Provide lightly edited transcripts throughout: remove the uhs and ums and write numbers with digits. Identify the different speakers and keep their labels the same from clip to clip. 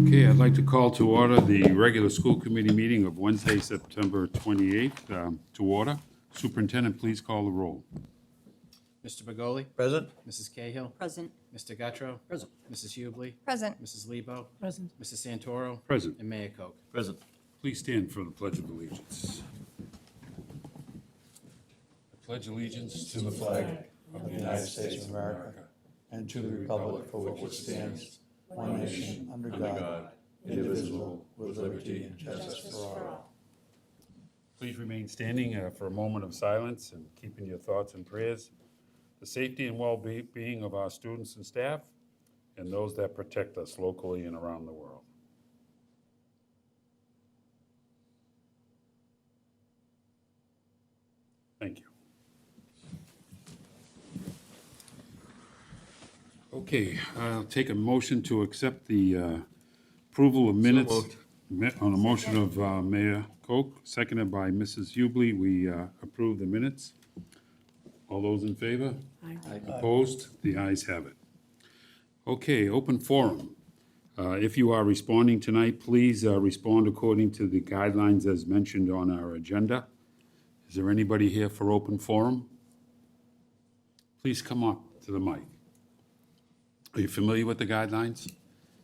Speaker 1: Okay, I'd like to call to order the regular school committee meeting of Wednesday, September 28th, to order. Superintendent, please call the roll.
Speaker 2: Mr. Begoli?
Speaker 3: Present.
Speaker 2: Mrs. Cahill?
Speaker 4: Present.
Speaker 2: Mr. Guttrow?
Speaker 3: Present.
Speaker 2: Mrs. Hubley?
Speaker 4: Present.
Speaker 2: Mrs. Lebo?
Speaker 4: Present.
Speaker 2: Mrs. Santoro?
Speaker 1: Present.
Speaker 2: And Mayor Koch.
Speaker 3: Present.
Speaker 1: Please stand for the Pledge of Allegiance. I pledge allegiance to the flag
Speaker 3: Of the United States of America, and to the republic for which it stands, one nation, under God, indivisible, with liberty and justice for all.
Speaker 1: Please remain standing for a moment of silence and keeping your thoughts and prayers. The safety and well-being of our students and staff, and those that protect us locally and around the world. Thank you. Okay, I'll take a motion to accept the approval of minutes. On a motion of Mayor Koch, seconded by Mrs. Hubley, we approve the minutes. All those in favor?
Speaker 4: Aye.
Speaker 1: Opposed? The ayes have it. Okay, open forum. If you are responding tonight, please respond according to the guidelines as mentioned on our agenda. Is there anybody here for open forum? Please come up to the mic. Are you familiar with the guidelines?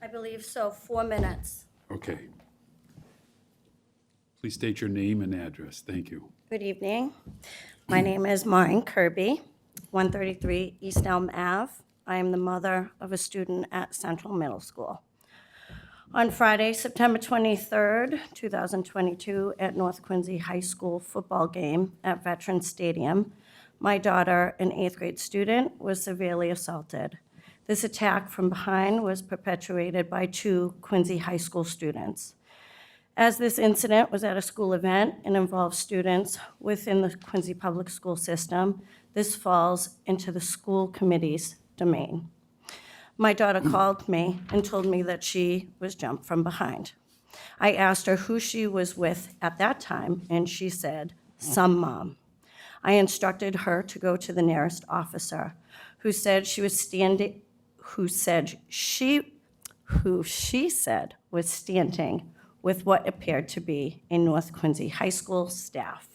Speaker 5: I believe so, 4 minutes.
Speaker 1: Okay. Please state your name and address. Thank you.
Speaker 5: Good evening. My name is Maureen Kirby, 133 East Elm Ave. I am the mother of a student at Central Middle School. On Friday, September 23rd, 2022, at North Quincy High School football game at Veterans Stadium, my daughter, an 8th grade student, was severely assaulted. This attack from behind was perpetuated by 2 Quincy High School students. As this incident was at a school event and involved students within the Quincy Public School system, this falls into the school committee's domain. My daughter called me and told me that she was jumped from behind. I asked her who she was with at that time, and she said, "Some mom." I instructed her to go to the nearest officer, who she said was standing with what appeared to be a North Quincy High School staff.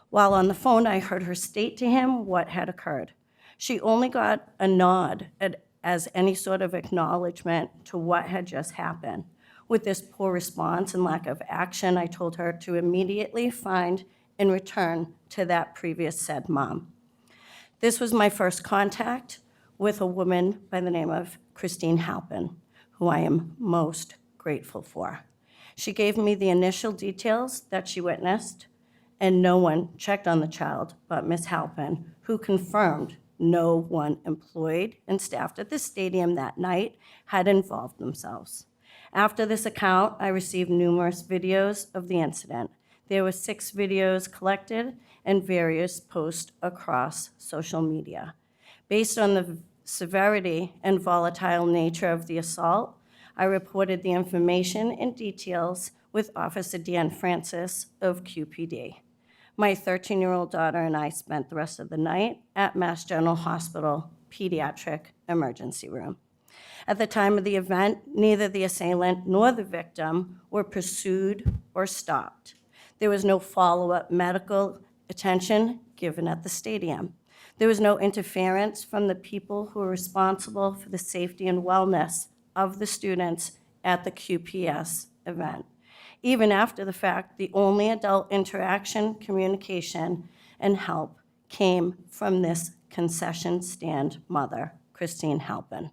Speaker 5: While on the phone, I heard her state to him what had occurred. She only got a nod as any sort of acknowledgement to what had just happened. With this poor response and lack of action, I told her to immediately find and return to that previous said mom. This was my first contact with a woman by the name of Christine Halpin, who I am most grateful for. She gave me the initial details that she witnessed, and no one checked on the child but Ms. Halpin, who confirmed no one employed and staffed at the stadium that night had involved themselves. After this account, I received numerous videos of the incident. There were 6 videos collected and various posts across social media. Based on the severity and volatile nature of the assault, I reported the information and details with Officer Dan Francis of QPD. My 13-year-old daughter and I spent the rest of the night at Mass General Hospital Pediatric Emergency Room. At the time of the event, neither the assailant nor the victim were pursued or stopped. There was no follow-up medical attention given at the stadium. There was no interference from the people who were responsible for the safety and wellness of the students at the QPS event. Even after the fact, the only adult interaction, communication, and help came from this concession stand mother, Christine Halpin.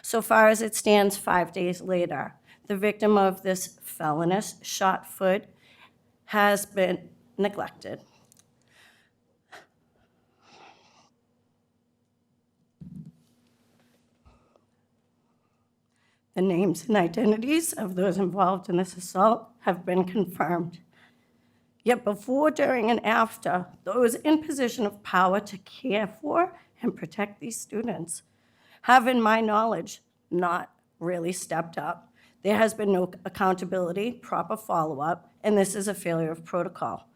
Speaker 5: So far as it stands 5 days later, the victim of this felonious shot foot has been neglected. The names and identities of those involved in this assault have been confirmed. Yet before, during, and after, those in position of power to care for and protect these students have, in my knowledge, not really stepped up. There has been no accountability, proper follow-up, and this is a failure of protocol.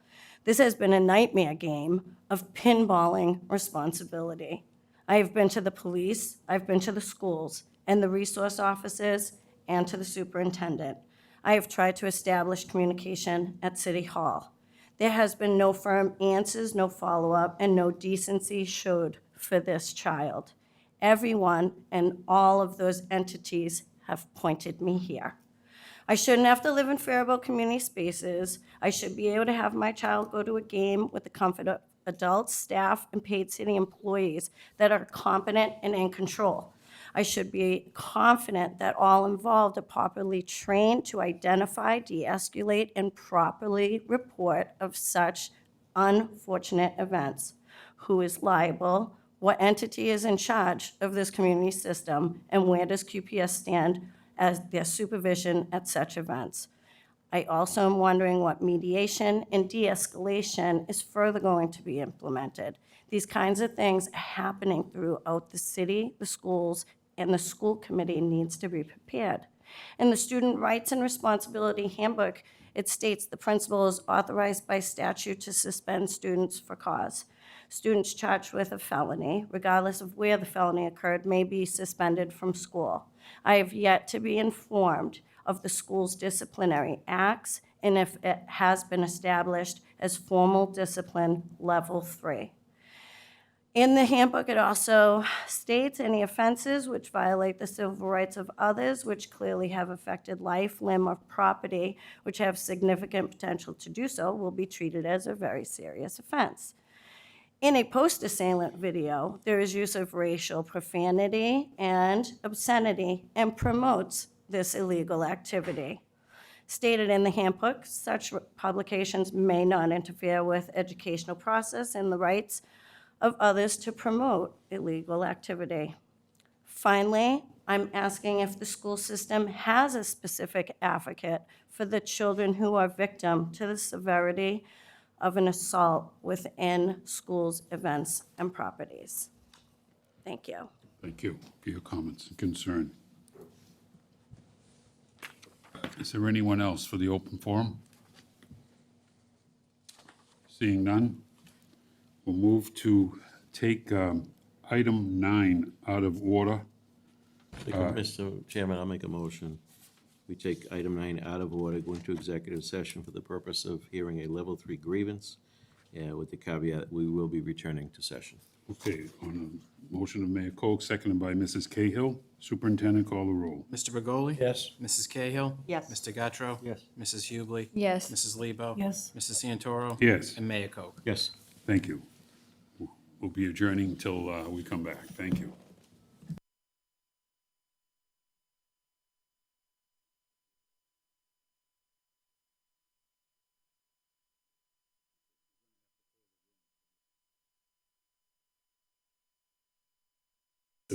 Speaker 5: This has been a nightmare game of pinballing responsibility. I have been to the police, I've been to the schools, and the resource officers and to the superintendent. I have tried to establish communication at City Hall. There has been no firm answers, no follow-up, and no decency showed for this child. Everyone and all of those entities have pointed me here. I shouldn't have to live in Faribault community spaces. I should be able to have my child go to a game with the comfort of adults, staff, and paid city employees that are competent and in control. I should be confident that all involved are properly trained to identify, de-escalate, and properly report of such unfortunate events. Who is liable? What entity is in charge of this community system? And where does QPS stand as their supervision at such events? I also am wondering what mediation and de-escalation is further going to be implemented. These kinds of things are happening throughout the city, the schools, and the school committee needs to be prepared. In the Student Rights and Responsibility Handbook, it states the principal is authorized by statute to suspend students for cause. Students charged with a felony, regardless of where the felony occurred, may be suspended from school. I have yet to be informed of the school's disciplinary acts and if it has been established as formal discipline level 3. In the handbook, it also states any offenses which violate the civil rights of others, which clearly have affected life, limb, or property, which have significant potential to do so, will be treated as a very serious offense. In a post-assailant video, there is use of racial profanity and obscenity and promotes this illegal activity. Stated in the handbook, such publications may not interfere with educational process and the rights of others to promote illegal activity. Finally, I'm asking if the school system has a specific advocate for the children who are victim to the severity of an assault within schools, events, and properties. Thank you.
Speaker 1: Thank you for your comments and concern. Is there anyone else for the open forum? Seeing none, we'll move to take item 9 out of order.
Speaker 4: Mr. Chairman, I'll make a motion. We take item 9 out of order, go into executive session for the purpose of hearing a level 3 grievance, with the caveat we will be returning to session.
Speaker 1: Okay, on a motion of Mayor Koch, seconded by Mrs. Cahill. Superintendent, call the roll.
Speaker 2: Mr. Begoli?
Speaker 3: Yes.
Speaker 2: Mrs. Cahill?
Speaker 5: Yes.
Speaker 2: Mr. Gattro?
Speaker 3: Yes.
Speaker 2: Mrs. Hubley?
Speaker 6: Yes.
Speaker 2: Mrs. Lebo?
Speaker 6: Yes.
Speaker 2: Mrs. Santoro?
Speaker 1: Yes.
Speaker 2: And Mayor Koch.
Speaker 4: Yes.
Speaker 1: Thank you. We'll be adjourning until we come back. Thank you.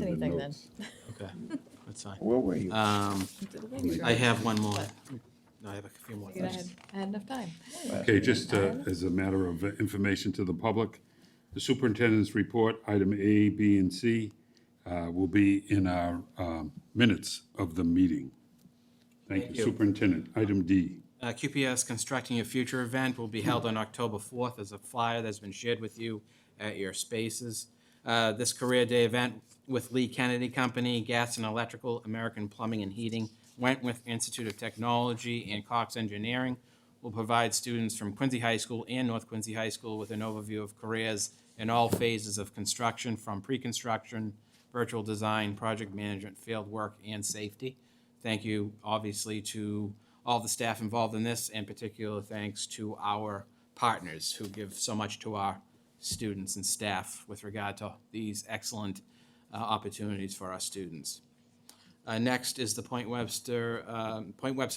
Speaker 6: Anything then.
Speaker 2: Okay, that's fine.
Speaker 3: Where were you?
Speaker 2: I have one more. No, I have a few more
Speaker 6: I
Speaker 2: things.
Speaker 6: had enough time.
Speaker 1: Okay, just as a matter of information to the public, the superintendent's report, item A, B, and C, will be in our minutes of the meeting. Thank
Speaker 2: Thank
Speaker 1: you.
Speaker 2: you.
Speaker 1: Superintendent, item D.
Speaker 2: QPS Constructing Your Future event will be held on October 4th. There's a flyer that's been shared with you at your spaces. This Career Day event with Lee Kennedy Company, Gas and Electrical, American Plumbing and Heating, Wentworth Institute of Technology, and Cox Engineering will provide students from Quincy High School and North Quincy High School with an overview of careers in all phases of construction, from pre-construction, virtual design, project management, field work, and safety. Thank you, obviously, to all the staff involved in this, and particular thanks to our partners who give so much to our students and staff with regard to these excellent opportunities for our students. Next is the Point Webster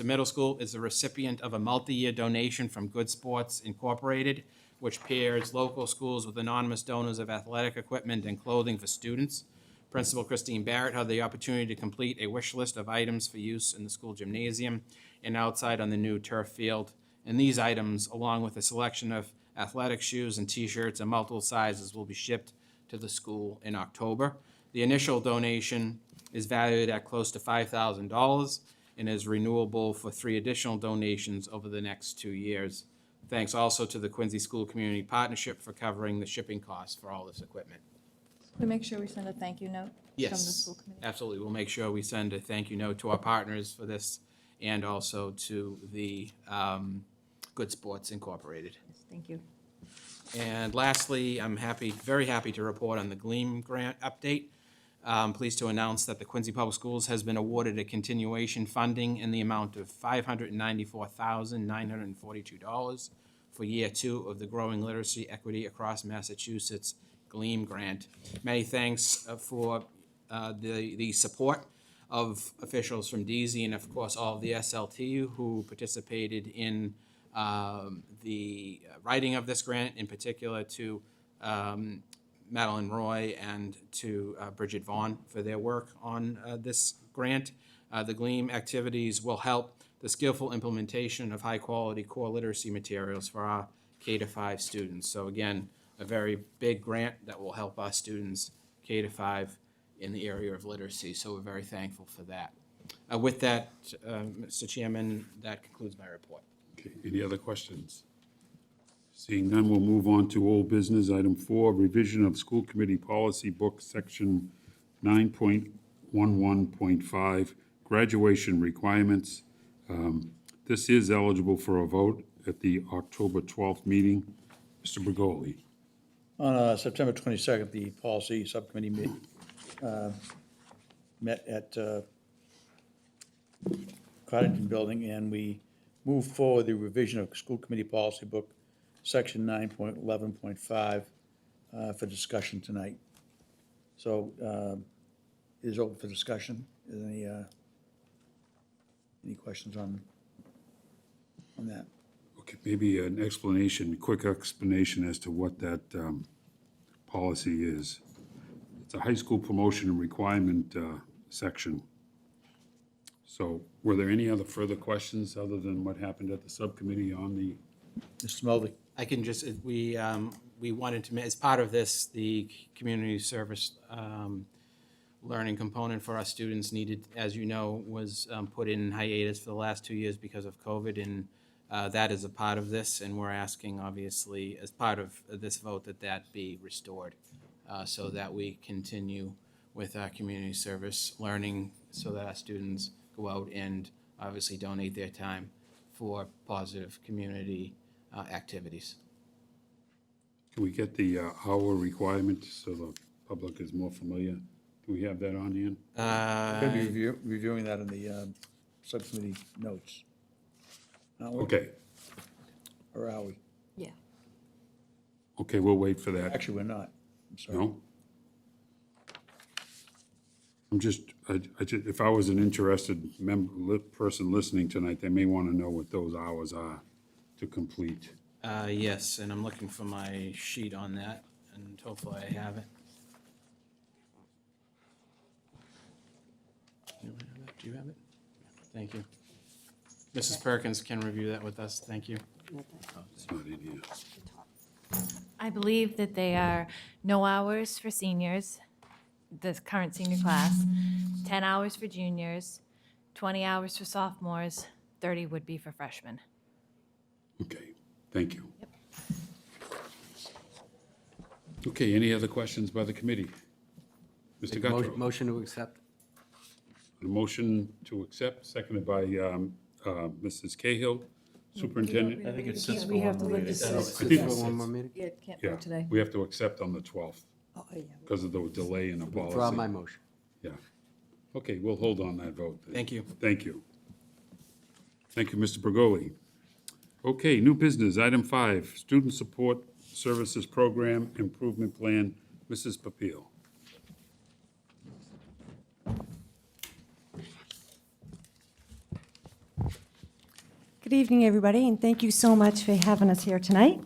Speaker 2: Middle School is the recipient of a multi-year donation from Good Sports Incorporated, which pairs local schools with anonymous donors of athletic equipment and clothing for students. Principal Christine Barrett had the opportunity to complete a wish list of items for use in the school gymnasium and outside on the new turf field. And these items, along with a selection of athletic shoes and T-shirts in multiple sizes, will be shipped to the school in October. The initial donation is valued at close to $5,000 and is renewable for 3 additional donations over the next 2 years. Thanks also to the Quincy School Community Partnership for covering the shipping costs for all this equipment.
Speaker 6: Can we make sure we send a thank you note
Speaker 2: Yes,
Speaker 6: school committee?
Speaker 2: absolutely. We'll make sure we send a thank you note to our partners for this and also to the Good Sports Incorporated.
Speaker 6: Yes, thank you.
Speaker 2: And lastly, I'm very happy to report on the Gleam grant update. Pleased to announce that the Quincy Public Schools has been awarded a continuation funding in the amount of $594,942 for year 2 of the Growing Literacy Equity Across Massachusetts Gleam grant. Many thanks for the support of officials from DZ and of course all of the SLTU who participated in the writing of this grant, in particular to Madeline Roy and to Bridget Vaughn for their work on this grant. The Gleam activities will help the skillful implementation of high-quality core literacy materials for our K-5 students. So again, a very big grant that will help our students K-5 in the area of literacy, so we're very thankful for that. With that, Mr. Chairman, that concludes my report.
Speaker 1: Okay, any other questions? Seeing none, we'll move on to old business. Item 4, revision of school committee policy book, section 9.11.5, graduation requirements. This is eligible for a vote at the October 12th meeting. Mr. Bergoli.
Speaker 3: On September 22nd, the policy subcommittee met at Coddington Building, and we moved forward the revision of school committee policy book, section 9.11.5, for discussion tonight. So it is open for discussion. Is there any questions on that?
Speaker 1: Okay, maybe an explanation, quick explanation as to what that policy is. It's a high school promotion and requirement section. So were there any other further questions other than what happened at the subcommittee on the?
Speaker 3: Mr. Mulvey?
Speaker 2: I can just, we wanted to, as part of this, the community service learning component for our students needed, as you know, was put in hiatus for the last 2 years because of COVID, and that is a part of this, and we're asking, obviously, as part of this vote, that that be restored, so that we continue with our community service learning, so that our students go out and obviously donate their time for positive community activities.
Speaker 1: Can we get the hour requirement so the public is more familiar? Do we have that on hand?
Speaker 3: We're going to be reviewing that in the subcommittee notes. Aren't we?
Speaker 1: Okay,
Speaker 3: Or are we?
Speaker 6: Yeah.
Speaker 1: okay, we'll wait for that.
Speaker 3: Actually, we're not. I'm sorry.
Speaker 1: No? I'm just, if I was an interested person listening tonight, they may want to know what those hours are to complete.
Speaker 2: Yes, and I'm looking for my sheet on that, and hopefully I have it. Do you have it? Thank you. Mrs. Perkins can review that with us. Thank you.
Speaker 1: It's not in here.
Speaker 7: I believe that they are no hours for seniors, the current senior class, 10 hours for juniors, 20 hours for sophomores, 30 would be for freshmen.
Speaker 1: Okay, thank you. Okay, any other questions by the committee? Mr. Guttrow?
Speaker 8: Motion to accept.
Speaker 1: A motion to accept, seconded by Mrs. Cahill, Superintendent.
Speaker 4: I think it's
Speaker 6: Yeah,
Speaker 4: just
Speaker 6: we
Speaker 4: for
Speaker 6: have
Speaker 4: one
Speaker 6: to look
Speaker 4: meeting.
Speaker 6: at this.
Speaker 1: I think
Speaker 8: For
Speaker 1: it's-
Speaker 8: one more meeting?
Speaker 6: Yeah, can't
Speaker 1: Yeah,
Speaker 6: vote today.
Speaker 1: we have to accept on the 12th
Speaker 6: Oh, yeah.
Speaker 1: because of the delay in the policy.
Speaker 8: Draw my motion.
Speaker 1: Yeah. Okay, we'll hold on that vote. then.
Speaker 2: Thank you.
Speaker 1: Thank you. Thank you, Mr. Bergoli. Okay, new business, item 5, Student Support Services Program Improvement Plan, Mrs. Papil.
Speaker 9: Good evening, everybody, and thank you so much for having us here tonight.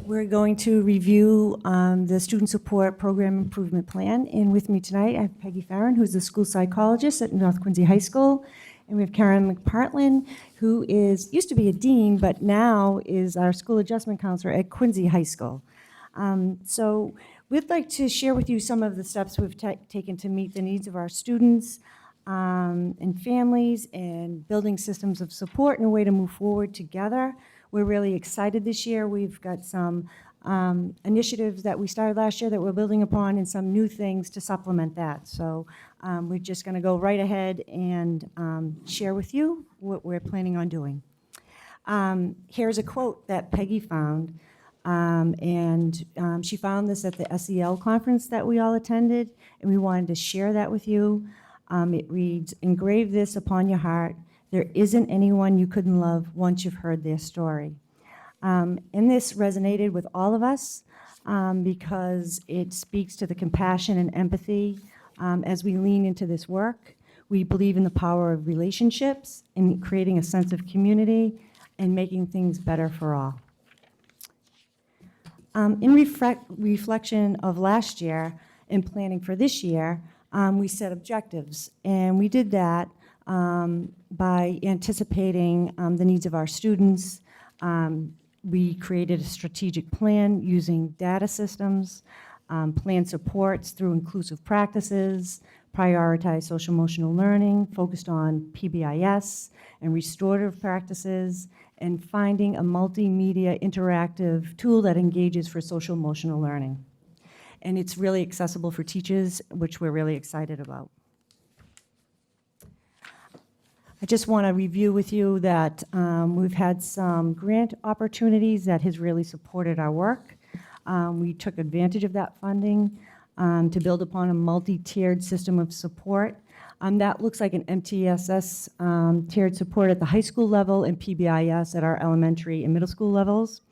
Speaker 9: We're going to review the Student Support Program Improvement Plan, and with me tonight, I have Peggy Farron, who's the school psychologist at North Quincy High School, and we have Karen McPartlin, who used to be a dean, but now is our school adjustment counselor at Quincy High School. So we'd like to share with you some of the steps we've taken to meet the needs of our students, and families, and building systems of support and a way to move forward together. We're really excited this year. We've got some initiatives that we started last year that we're building upon and some new things to supplement that. So we're just going to go right ahead and share with you what we're planning on doing. Here's a quote that Peggy found, and she found this at the SEL conference that we all attended, and we wanted to share that with you. It reads, "Engrave this upon your heart. There isn't anyone you couldn't love once you've heard their story." And this resonated with all of us because it speaks to the compassion and empathy as we lean into this work. We believe in the power of relationships and creating a sense of community and making things better for all. In reflection of last year and planning for this year, we set objectives. And we did that by anticipating the needs of our students. We created a strategic plan using data systems, plan supports through inclusive practices, prioritize social emotional learning, focused on PBIS and restorative practices, and finding a multimedia interactive tool that engages for social emotional learning. And it's really accessible for teachers, which we're really excited about. I just want to review with you that we've had some grant opportunities that has really supported our work. We took advantage of that funding to build upon a multi-tiered system of support. That looks like an MTSS tiered support at the high school level and PBIS at our elementary and middle school levels.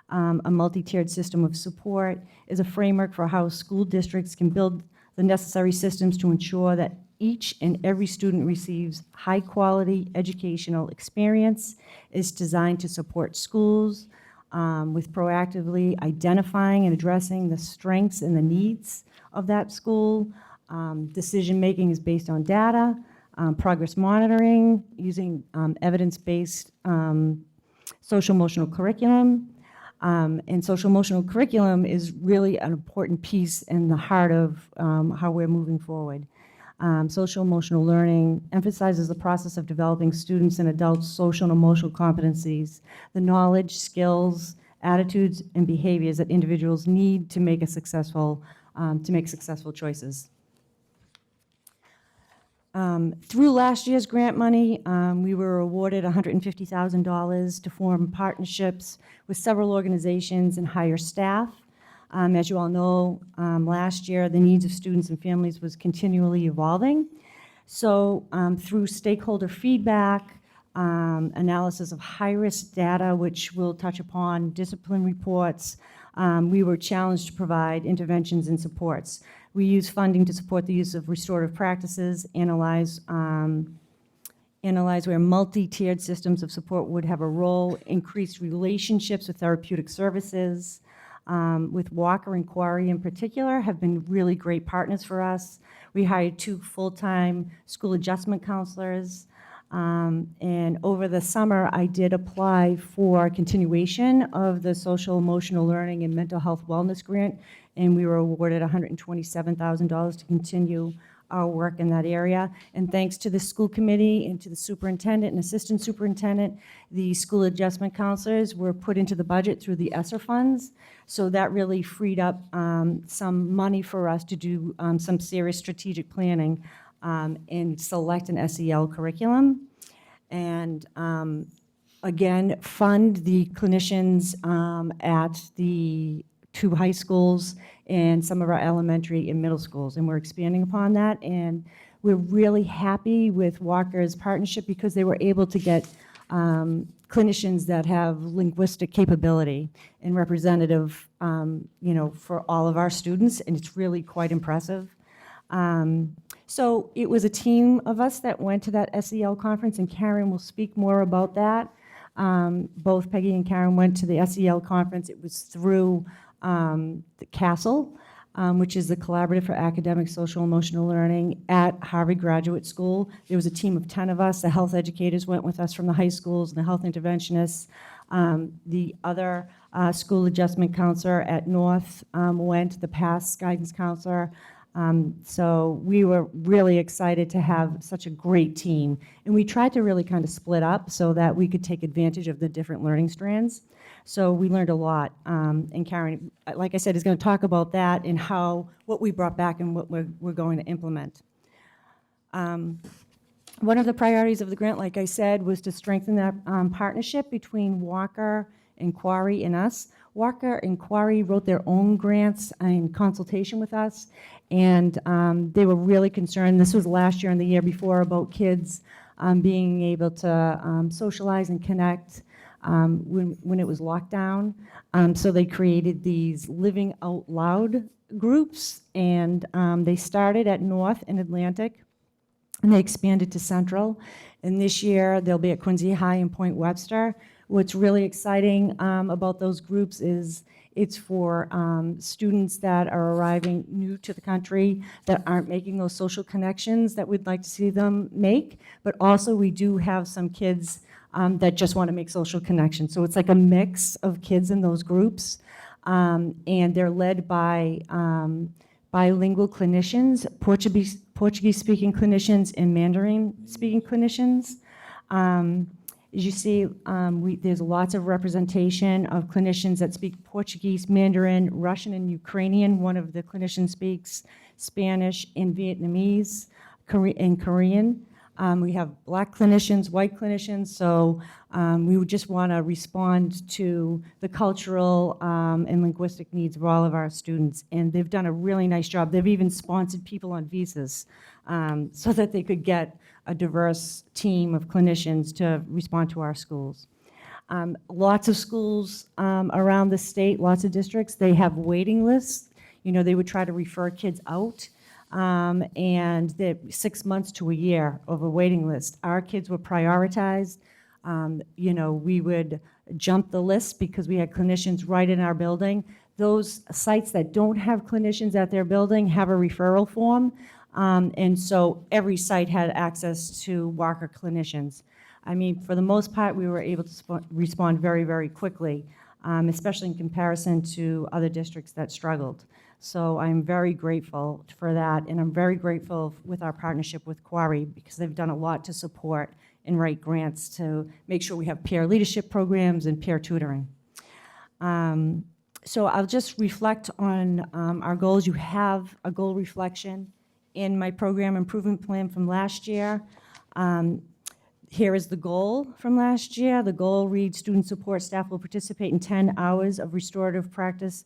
Speaker 9: A multi-tiered system of support is a framework for how school districts can build the necessary systems to ensure that each and every student receives high-quality educational experience. It's designed to support schools with proactively identifying and addressing the strengths and the needs of that school. Decision-making is based on data, progress monitoring, using evidence-based social-emotional curriculum. And social-emotional curriculum is really an important piece in the heart of how we're moving forward. Social-emotional learning emphasizes the process of developing students and adults' social and emotional competencies, the knowledge, skills, attitudes, and behaviors that individuals need to make successful choices. Through last year's grant money, we were awarded $150,000 to form partnerships with several organizations and hire staff. As you all know, last year, the needs of students and families was continually evolving. So through stakeholder feedback, analysis of high-risk data, which we'll touch upon, discipline reports, we were challenged to provide interventions and supports. We use funding to support the use of restorative practices, analyze where multi-tiered systems of support would have a role, increased relationships with therapeutic services, with Walker and Quarry in particular, have been really great partners for us. We hired 2 full-time school adjustment counselors. And over the summer, I did apply for continuation of the social emotional learning and mental health wellness grant, and we were awarded $127,000 to continue our work in that area. And thanks to the school committee and to the superintendent and assistant superintendent, the school adjustment counselors were put into the budget through the ESSER funds. So that really freed up some money for us to do some serious strategic planning and select an SEL curriculum. And again, fund the clinicians at the 2 high schools and some of our elementary and middle schools. And we're expanding upon that. And we're really happy with Walker's partnership because they were able to get clinicians that have linguistic capability and representative, for all of our students. And it's really quite impressive. So it was a team of us that went to that SEL conference, and Karen will speak more about that. Both Peggy and Karen went to the SEL conference. It was through the CASTLE, which is the Collaborative for Academic Social Emotional Learning at Harvard Graduate School. There was a team of 10 of us. The health educators went with us from the high schools and the health interventionists. The other school adjustment counselor at North went, the past guidance counselor. So we were really excited to have such a great team. And we tried to really kind of split up so that we could take advantage of the different learning strands. So we learned a lot. And Karen, like I said, is going to talk about that and what we brought back and what we're going to implement. One of the priorities of the grant, like I said, was to strengthen that partnership between Walker and Quarry and us. Walker and Quarry wrote their own grants in consultation with us, and they were really concerned, this was last year and the year before, about kids being able to socialize and connect when it was locked down. So they created these Living Out Loud groups, and they started at North and Atlantic, and they expanded to Central. And this year, they'll be at Quincy High and Point Webster. What's really exciting about those groups is it's for students that are arriving new to the country that aren't making those social connections that we'd like to see them make. But also, we do have some kids that just want to make social connections. So it's like a mix of kids in those groups. And they're led by bilingual clinicians, Portuguese-speaking clinicians, and Mandarin-speaking clinicians. As you see, there's lots of representation of clinicians that speak Portuguese, Mandarin, Russian, and Ukrainian. One of the clinicians speaks Spanish and Vietnamese, and Korean. We have black clinicians, white clinicians, so we would just want to respond to the cultural and linguistic needs of all of our students. And they've done a really nice job. They've even sponsored people on visas so that they could get a diverse team of clinicians to respond to our schools. Lots of schools around the state, lots of districts, they have waiting lists. You know, they would try to refer kids out. And they're 6 months to a year of a waiting list. Our kids were prioritized. You know, we would jump the list because we had clinicians right in our building. Those sites that don't have clinicians at their building have a referral form. And so every site had access to Walker clinicians. I mean, for the most part, we were able to respond very, very quickly, especially in comparison to other districts that struggled. So I'm very grateful for that, and I'm very grateful with our partnership with Quarry because they've done a lot to support and write grants to make sure we have peer leadership programs and peer tutoring. So I'll just reflect on our goals. You have a goal reflection in my program improvement plan from last year. Here is the goal from last year. The goal reads, student support staff will participate in 10 hours of restorative practice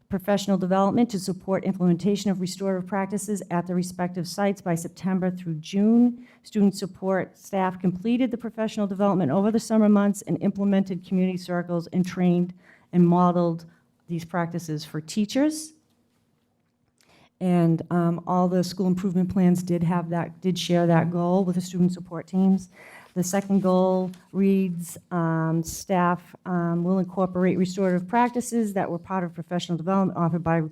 Speaker 9: professional development to support implementation of restorative practices at the respective sites by September through June. Student support staff completed the professional development over the summer months and implemented community circles and trained and modeled these practices for teachers. And all the school improvement plans did share that goal with the student support teams. The second goal reads, staff will incorporate restorative practices that were part of professional development offered by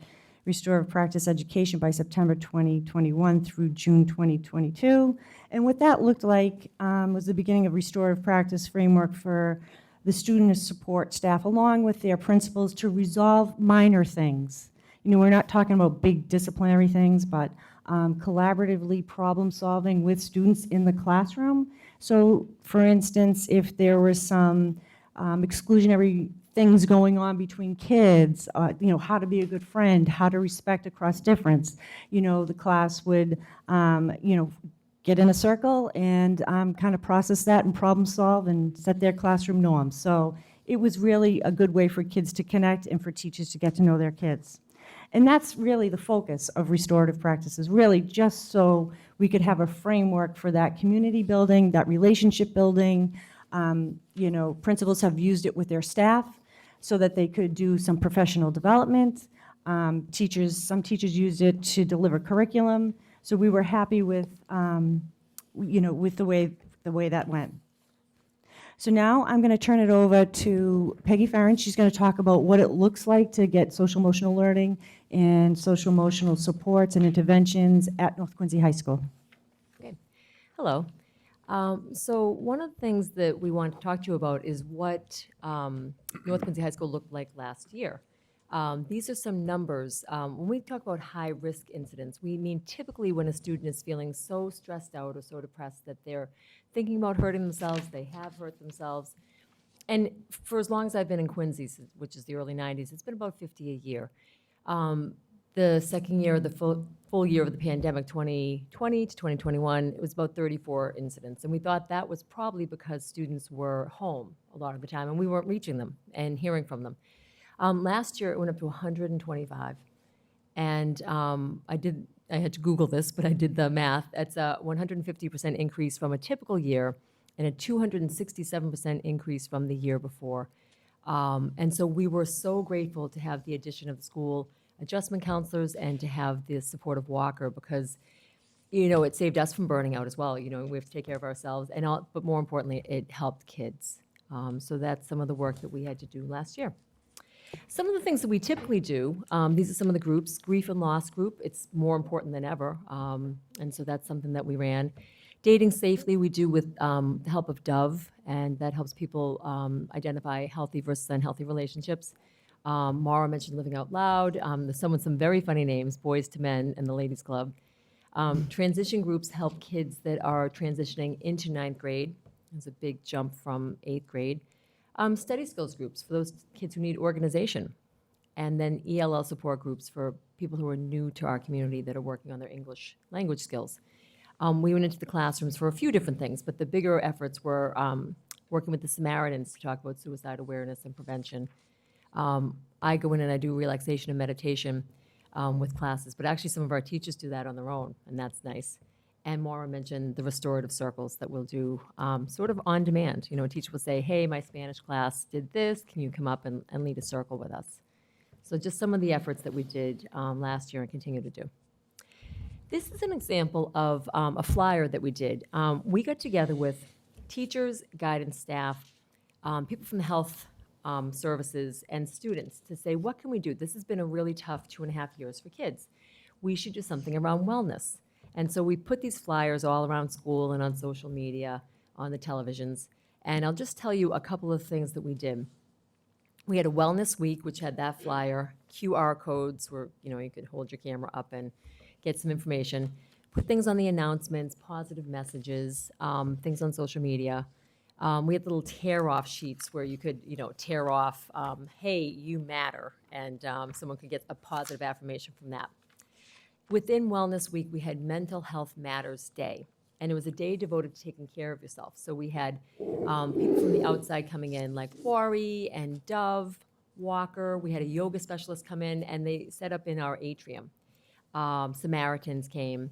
Speaker 9: Restorative Practice Education by September 2021 through June 2022. And what that looked like was the beginning of restorative practice framework for the student support staff along with their principals to resolve minor things. You know, we're not talking about big disciplinary things, but collaboratively problem solving with students in the classroom. So, for instance, if there was some exclusionary things going on between kids, you know, how to be a good friend, how to respect across difference, you know, the class would, you know, get in a circle and kind of process that and problem solve and set their classroom norms. So it was really a good way for kids to connect and for teachers to get to know their kids. And that's really the focus of restorative practices, really just so we could have a framework for that community building, that relationship building. You know, principals have used it with their staff so that they could do some professional development. Some teachers used it to deliver curriculum. So we were happy with, you know, with the way that went. So now I'm going to turn it over to Peggy Farron. She's going to talk about what it looks like to get social emotional learning and social emotional supports and interventions at North Quincy High School.
Speaker 6: Okay. Hello. So one of the things that we want to talk to you about is what North Quincy High School looked like last year. These are some numbers. When we talk about high-risk incidents, we mean typically when a student is feeling so stressed out or so depressed that they're thinking about hurting themselves, they have hurt themselves. And for as long as I've been in Quincy, which is the early 90s, it's been about 50 a year. The second year, the full year of the pandemic, 2020 to 2021, it was about 34 incidents. And we thought that was probably because students were home a lot of the time and we weren't reaching them and hearing from them. Last year, it went up to 125. And I had to Google this, but I did the math. That's a 150% increase from a typical year and a 267% increase from the year before. And so we were so grateful to have the addition of the school adjustment counselors and to have the support of Walker because, it saved us from burning out as well. We have to take care of ourselves, but more importantly, it helped kids. So that's some of the work that we had to do last year. Some of the things that we typically do, these are some of the groups. Grief and loss group, it's more important than ever. And so that's something that we ran. Dating safely, we do with the help of Dove, and that helps people identify healthy versus unhealthy relationships. Mara mentioned Living Out Loud. There's some with some very funny names, Boys to Men and the Ladies Club. Transition groups help kids that are transitioning into ninth grade. There's a big jump from 8th grade. Study skills groups for those kids who need organization. And then ELL support groups for people who are new to our community that are working on their English language skills. We went into the classrooms for a few different things, but the bigger efforts were working with the Samaritans to talk about suicide awareness and prevention. I go in and I do relaxation and meditation with classes, but actually some of our teachers do that on their own, and that's nice. And Maura mentioned the restorative circles that we'll do sort of on demand. A teacher will say, hey, my Spanish class did this. Can you come up and lead a circle with us? So just some of the efforts that we did last year and continue to do. This is an example of a flyer that we did. We got together with teachers, guidance staff, people from the health services, and students to say, what can we do? This has been a really tough 2.5 years for kids. We should do something around wellness. And so we put these flyers all around school and on social media, on the televisions. And I'll just tell you a couple of things that we did. We had a wellness week, which had that flyer, QR codes where, you could hold your camera up and get some information, put things on the announcements, positive messages, things on social media. We had little tear-off sheets where you could, tear off, hey, you matter, and someone could get a positive affirmation from that. Within Wellness Week, we had Mental Health Matters Day, and it was a day devoted to taking care of yourself. So we had people from the outside coming in, like Quarry and Dove, Walker. We had a yoga specialist come in, and they set up in our atrium. Samaritans came.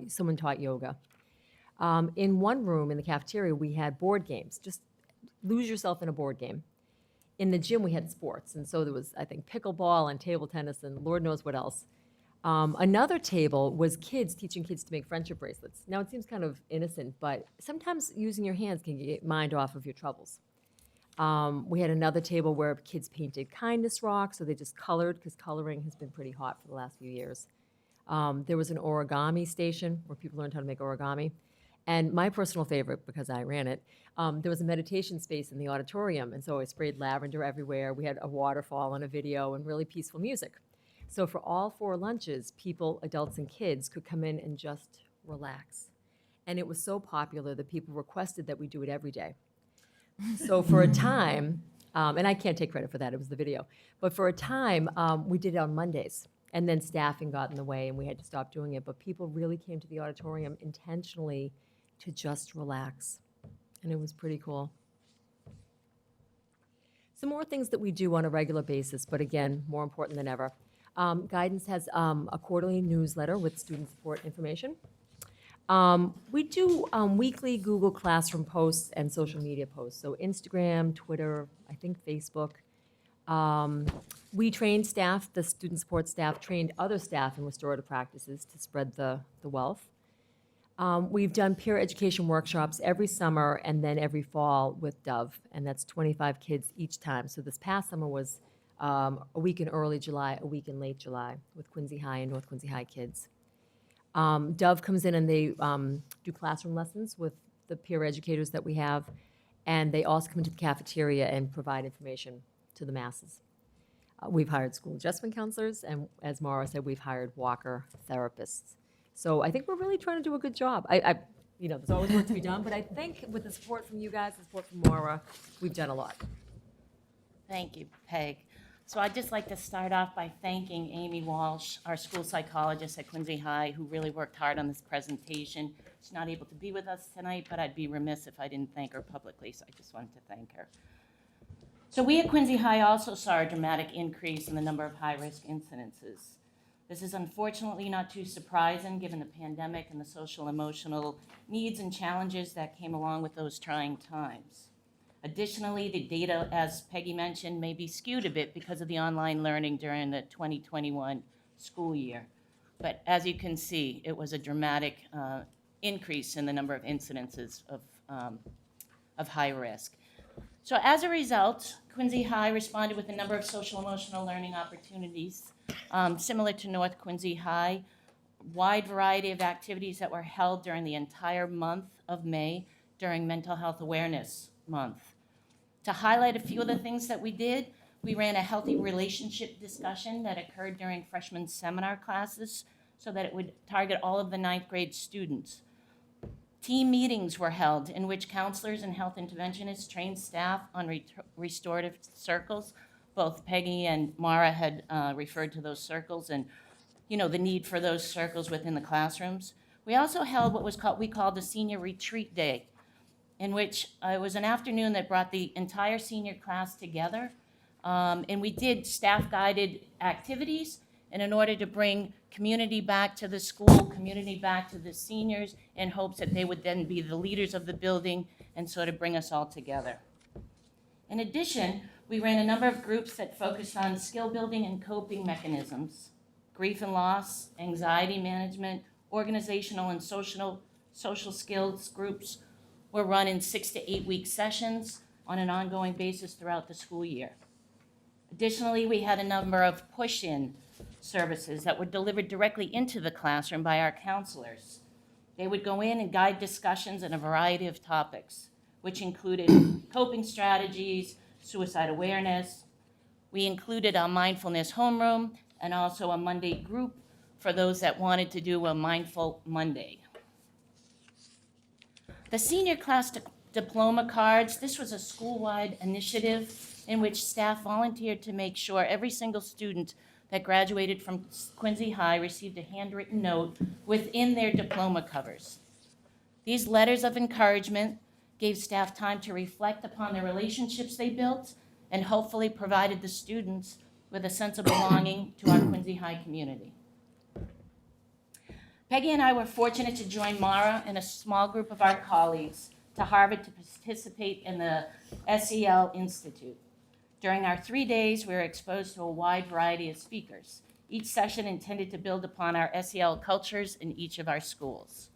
Speaker 6: Someone taught yoga. In one room in the cafeteria, we had board games. Just lose yourself in a board game. In the gym, we had sports, and so there was, I think, pickleball and table tennis and Lord knows what else. Another table was teaching kids to make friendship bracelets. Now, it seems kind of innocent, but sometimes using your hands can get your mind off of your troubles. We had another table where kids painted kindness rocks, so they just colored, because coloring has been pretty hot for the last few years. There was an origami station where people learned how to make origami. And my personal favorite, because I ran it, there was a meditation space in the auditorium, and so I sprayed lavender everywhere. We had a waterfall and a video and really peaceful music. So for all 4 lunches, people, adults and kids, could come in and just relax. And it was so popular that people requested that we do it every day. So for a time, and I can't take credit for that, it was the video, but for a time, we did it on Mondays. And then staffing got in the way and we had to stop doing it. But people really came to the auditorium intentionally to just relax. And it was pretty cool. Some more things that we do on a regular basis, but again, more important than ever. Guidance has a quarterly newsletter with student support information. We do weekly Google Classroom posts and social media posts, so Instagram, Twitter, I think Facebook. We trained staff, the student support staff trained other staff in restorative practices to spread the wealth. We've done peer education workshops every summer and then every fall with Dove, and that's 25 kids each time. So this past summer was a week in early July, a week in late July with Quincy High and North Quincy High kids. Dove comes in and they do classroom lessons with the peer educators that we have, and they also come into the cafeteria and provide information to the masses. We've hired school adjustment counselors, and as Mara said, we've hired walker therapists. So I think we're really trying to do a good job. There's always work to be done, but I think with the support from you guys, the support from Mara, we've done a lot.
Speaker 5: Thank you, Peg. So I'd just like to start off by thanking Amy Walsh, our school psychologist at Quincy High, who really worked hard on this presentation. She's not able to be with us tonight, but I'd be remiss if I didn't thank her publicly, so I just wanted to thank her. So we at Quincy High also saw a dramatic increase in the number of high-risk incidences. This is unfortunately not too surprising given the pandemic and the social emotional needs and challenges that came along with those trying times. Additionally, the data, as Peggy mentioned, may be skewed a bit because of the online learning during the 2021 school year. But as you can see, it was a dramatic increase in the number of incidences of high risk. So as a result, Quincy High responded with a number of social emotional learning opportunities, similar to North Quincy High, wide variety of activities that were held during the entire month of May during Mental Health Awareness Month. To highlight a few of the things that we did, we ran a healthy relationship discussion that occurred during freshman seminar classes so that it would target all of the 9th grade students. Team meetings were held in which counselors and health interventionists trained staff on restorative circles. Both Peggy and Mara had referred to those circles and, the need for those circles within the classrooms. We also held what we called the Senior Retreat Day, in which it was an afternoon that brought the entire senior class together. And we did staff-guided activities, and in order to bring community back to the school, community back to the seniors, in hopes that they would then be the leaders of the building and sort of bring us all together. In addition, we ran a number of groups that focused on skill building and coping mechanisms, grief and loss, anxiety management, organizational and social skills groups were run in 6 to 8 week sessions on an ongoing basis throughout the school year. Additionally, we had a number of push-in services that were delivered directly into the classroom by our counselors. They would go in and guide discussions on a variety of topics, which included coping strategies, suicide awareness. We included a mindfulness homeroom and also a Monday group for those that wanted to do a mindful Monday. The senior class diploma cards, this was a school-wide initiative in which staff volunteered to make sure every single student that graduated from Quincy High received a handwritten note within their diploma covers. These letters of encouragement gave staff time to reflect upon the relationships they built and hopefully provided the students with a sense of belonging to our Quincy High community. Peggy and I were fortunate to join Mara and a small group of our colleagues to Harvard to participate in the SEL Institute. During our 3 days, we were exposed to a wide variety of speakers, each session intended to build upon our SEL cultures in each of our schools.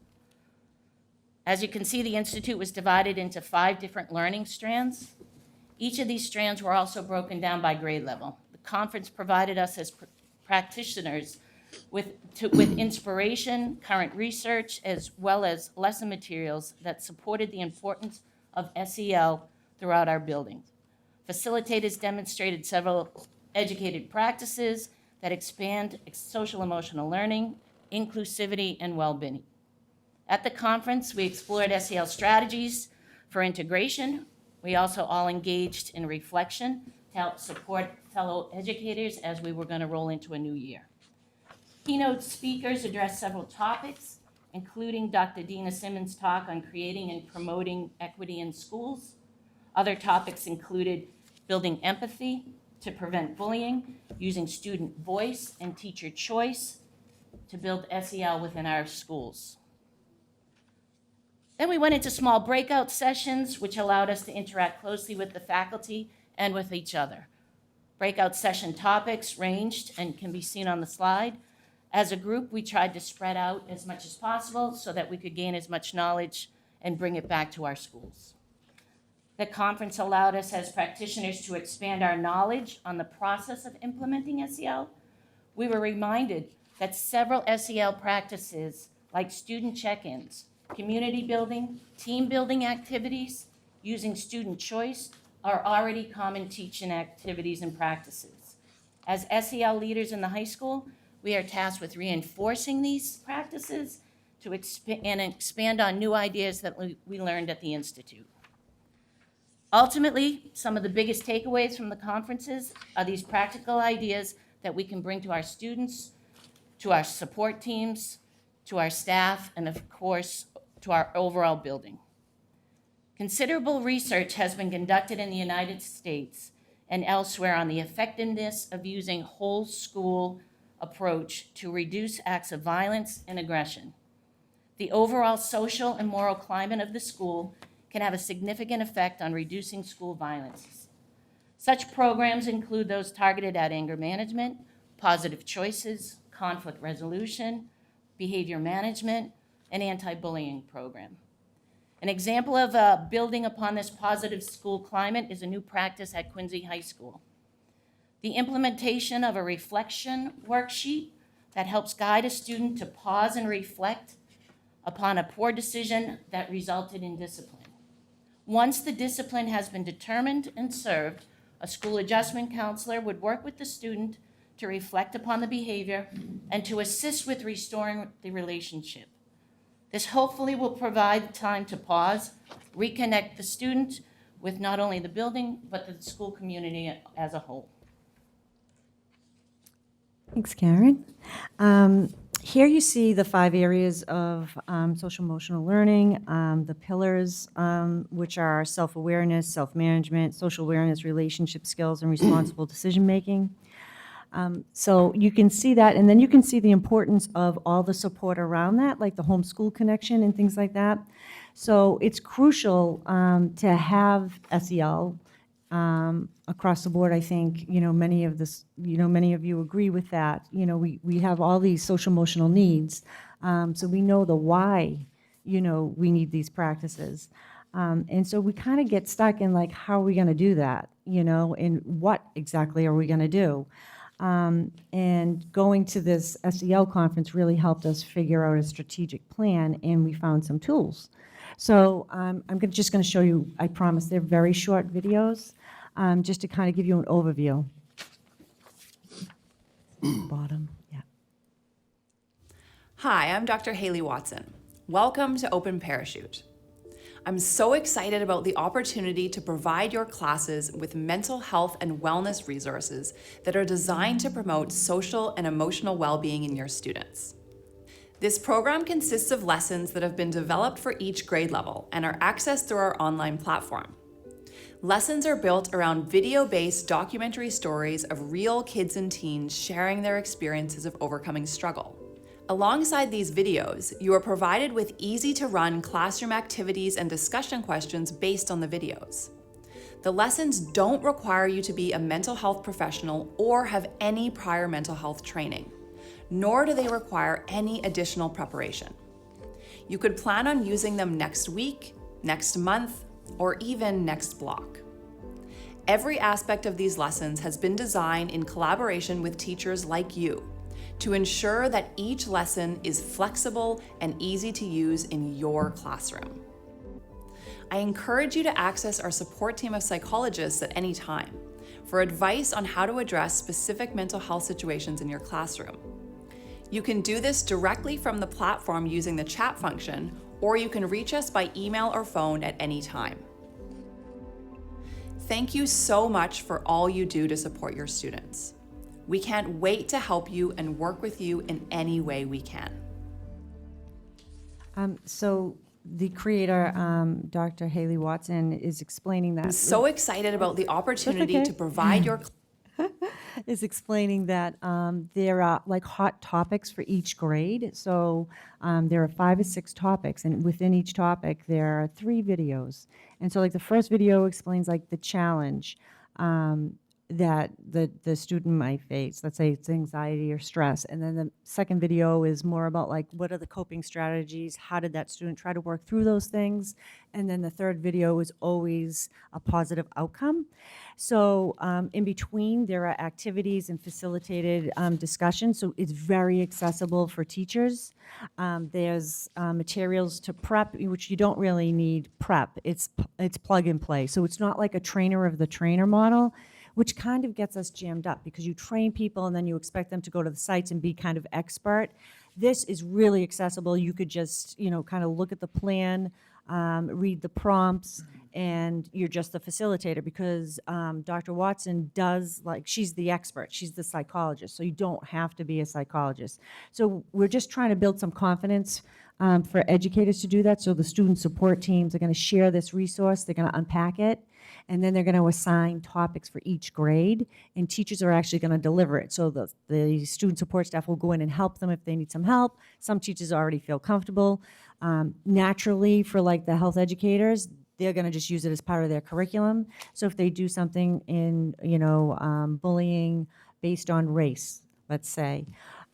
Speaker 5: As you can see, the Institute was divided into 5 different learning strands. Each of these strands were also broken down by grade level. The conference provided us as practitioners with inspiration, current research, as well as lesson materials that supported the importance of SEL throughout our buildings. Facilitators demonstrated several educated practices that expand social emotional learning, inclusivity, and well-being. At the conference, we explored SEL strategies for integration. We also all engaged in reflection to help support fellow educators as we were going to roll into a new year. Keynote speakers addressed several topics, including Dr. Dina Simmons' talk on creating and promoting equity in schools. Other topics included building empathy to prevent bullying, using student voice and teacher choice to build SEL within our schools. Then we went into small breakout sessions, which allowed us to interact closely with the faculty and with each other. Breakout session topics ranged and can be seen on the slide. As a group, we tried to spread out as much as possible so that we could gain as much knowledge and bring it back to our schools. The conference allowed us as practitioners to expand our knowledge on the process of implementing SEL. We were reminded that several SEL practices, like student check-ins, community building, team building activities, using student choice, are already common teaching activities and practices. As SEL leaders in the high school, we are tasked with reinforcing these practices and expand on new ideas that we learned at the Institute. Ultimately, some of the biggest takeaways from the conferences are these practical ideas that we can bring to our students, to our support teams, to our staff, and of course, to our overall building. Considerable research has been conducted in the United States and elsewhere on the effectiveness of using whole school approach to reduce acts of violence and aggression. The overall social and moral climate of the school can have a significant effect on reducing school violence. Such programs include those targeted at anger management, positive choices, conflict resolution, behavior management, and anti-bullying program. An example of building upon this positive school climate is a new practice at Quincy High School. The implementation of a reflection worksheet that helps guide a student to pause and reflect upon a poor decision that resulted in discipline. Once the discipline has been determined and served, a school adjustment counselor would work with the student to reflect upon the behavior and to assist with restoring the relationship. This hopefully will provide time to pause, reconnect the student with not only the building, but the school community as a whole.
Speaker 9: Thanks, Karen. Here you see the 5 areas of social emotional learning, the pillars, which are self-awareness, self-management, social awareness, relationship skills, and responsible decision-making. So you can see that, and then you can see the importance of all the support around that, like the homeschool connection and things like that. So it's crucial to have SEL across the board. I think, many of you agree with that. We have all these social emotional needs. So we know the why, we need these practices. And so we kind of get stuck in like, how are we going to do that? And what exactly are we going to do? And going to this SEL conference really helped us figure out a strategic plan, and we found some tools. So I'm just going to show you, I promise, they're very short videos, just to kind of give you an overview. Bottom, yeah.
Speaker 8: Hi, I'm Dr. Haley Watson. Welcome to Open Parachute. I'm so excited about the opportunity to provide your classes with mental health and wellness resources that are designed to promote social and emotional well-being in your students. This program consists of lessons that have been developed for each grade level and are accessed through our online platform. Lessons are built around video-based documentary stories of real kids and teens sharing their experiences of overcoming struggle. Alongside these videos, you are provided with easy-to-run classroom activities and discussion questions based on the videos. The lessons don't require you to be a mental health professional or have any prior mental health training, nor do they require any additional preparation. You could plan on using them next week, next month, or even next block. Every aspect of these lessons has been designed in collaboration with teachers like you to ensure that each lesson is flexible and easy to use in your classroom. I encourage you to access our support team of psychologists at any time for advice on how to address specific mental health situations in your classroom. You can do this directly from the platform using the chat function, or you can reach us by email or phone at any time. Thank you so much for all you do to support your students. We can't wait to help you and work with you in any way we can.
Speaker 9: So the creator, Dr. Haley Watson, is explaining that.
Speaker 8: I'm so excited about the opportunity
Speaker 9: okay.
Speaker 8: to provide your
Speaker 9: is explaining that there are like hot topics for each grade. So there are 5 or 6 topics, and within each topic there are 3 videos. And so like the first video explains like the challenge that the student might face. Let's say it's anxiety or stress. And then the second video is more about like, what are the coping strategies? How did that student try to work through those things? And then the third video is always a positive outcome. So in between, there are activities and facilitated discussions. So it's very accessible for teachers. There's materials to prep, which you don't really need prep. It's plug and play. So it's not like a trainer of the trainer model, which kind of gets us jammed up because you train people and then you expect them to go to the sites and be kind of expert. This is really accessible. You could just, kind of look at the plan, read the prompts, and you're just the facilitator because Dr. Watson she's the expert, she's the psychologist, so you don't have to be a psychologist. So we're just trying to build some confidence for educators to do that. So the student support teams are going to share this resource, they're going to unpack it, and then they're going to assign topics for each grade, and teachers are actually going to deliver it. So the student support staff will go in and help them if they need some help. Some teachers already feel comfortable. Naturally, for like the health educators, they're going to just use it as part of their curriculum. So if they do something in, bullying based on race, let's say,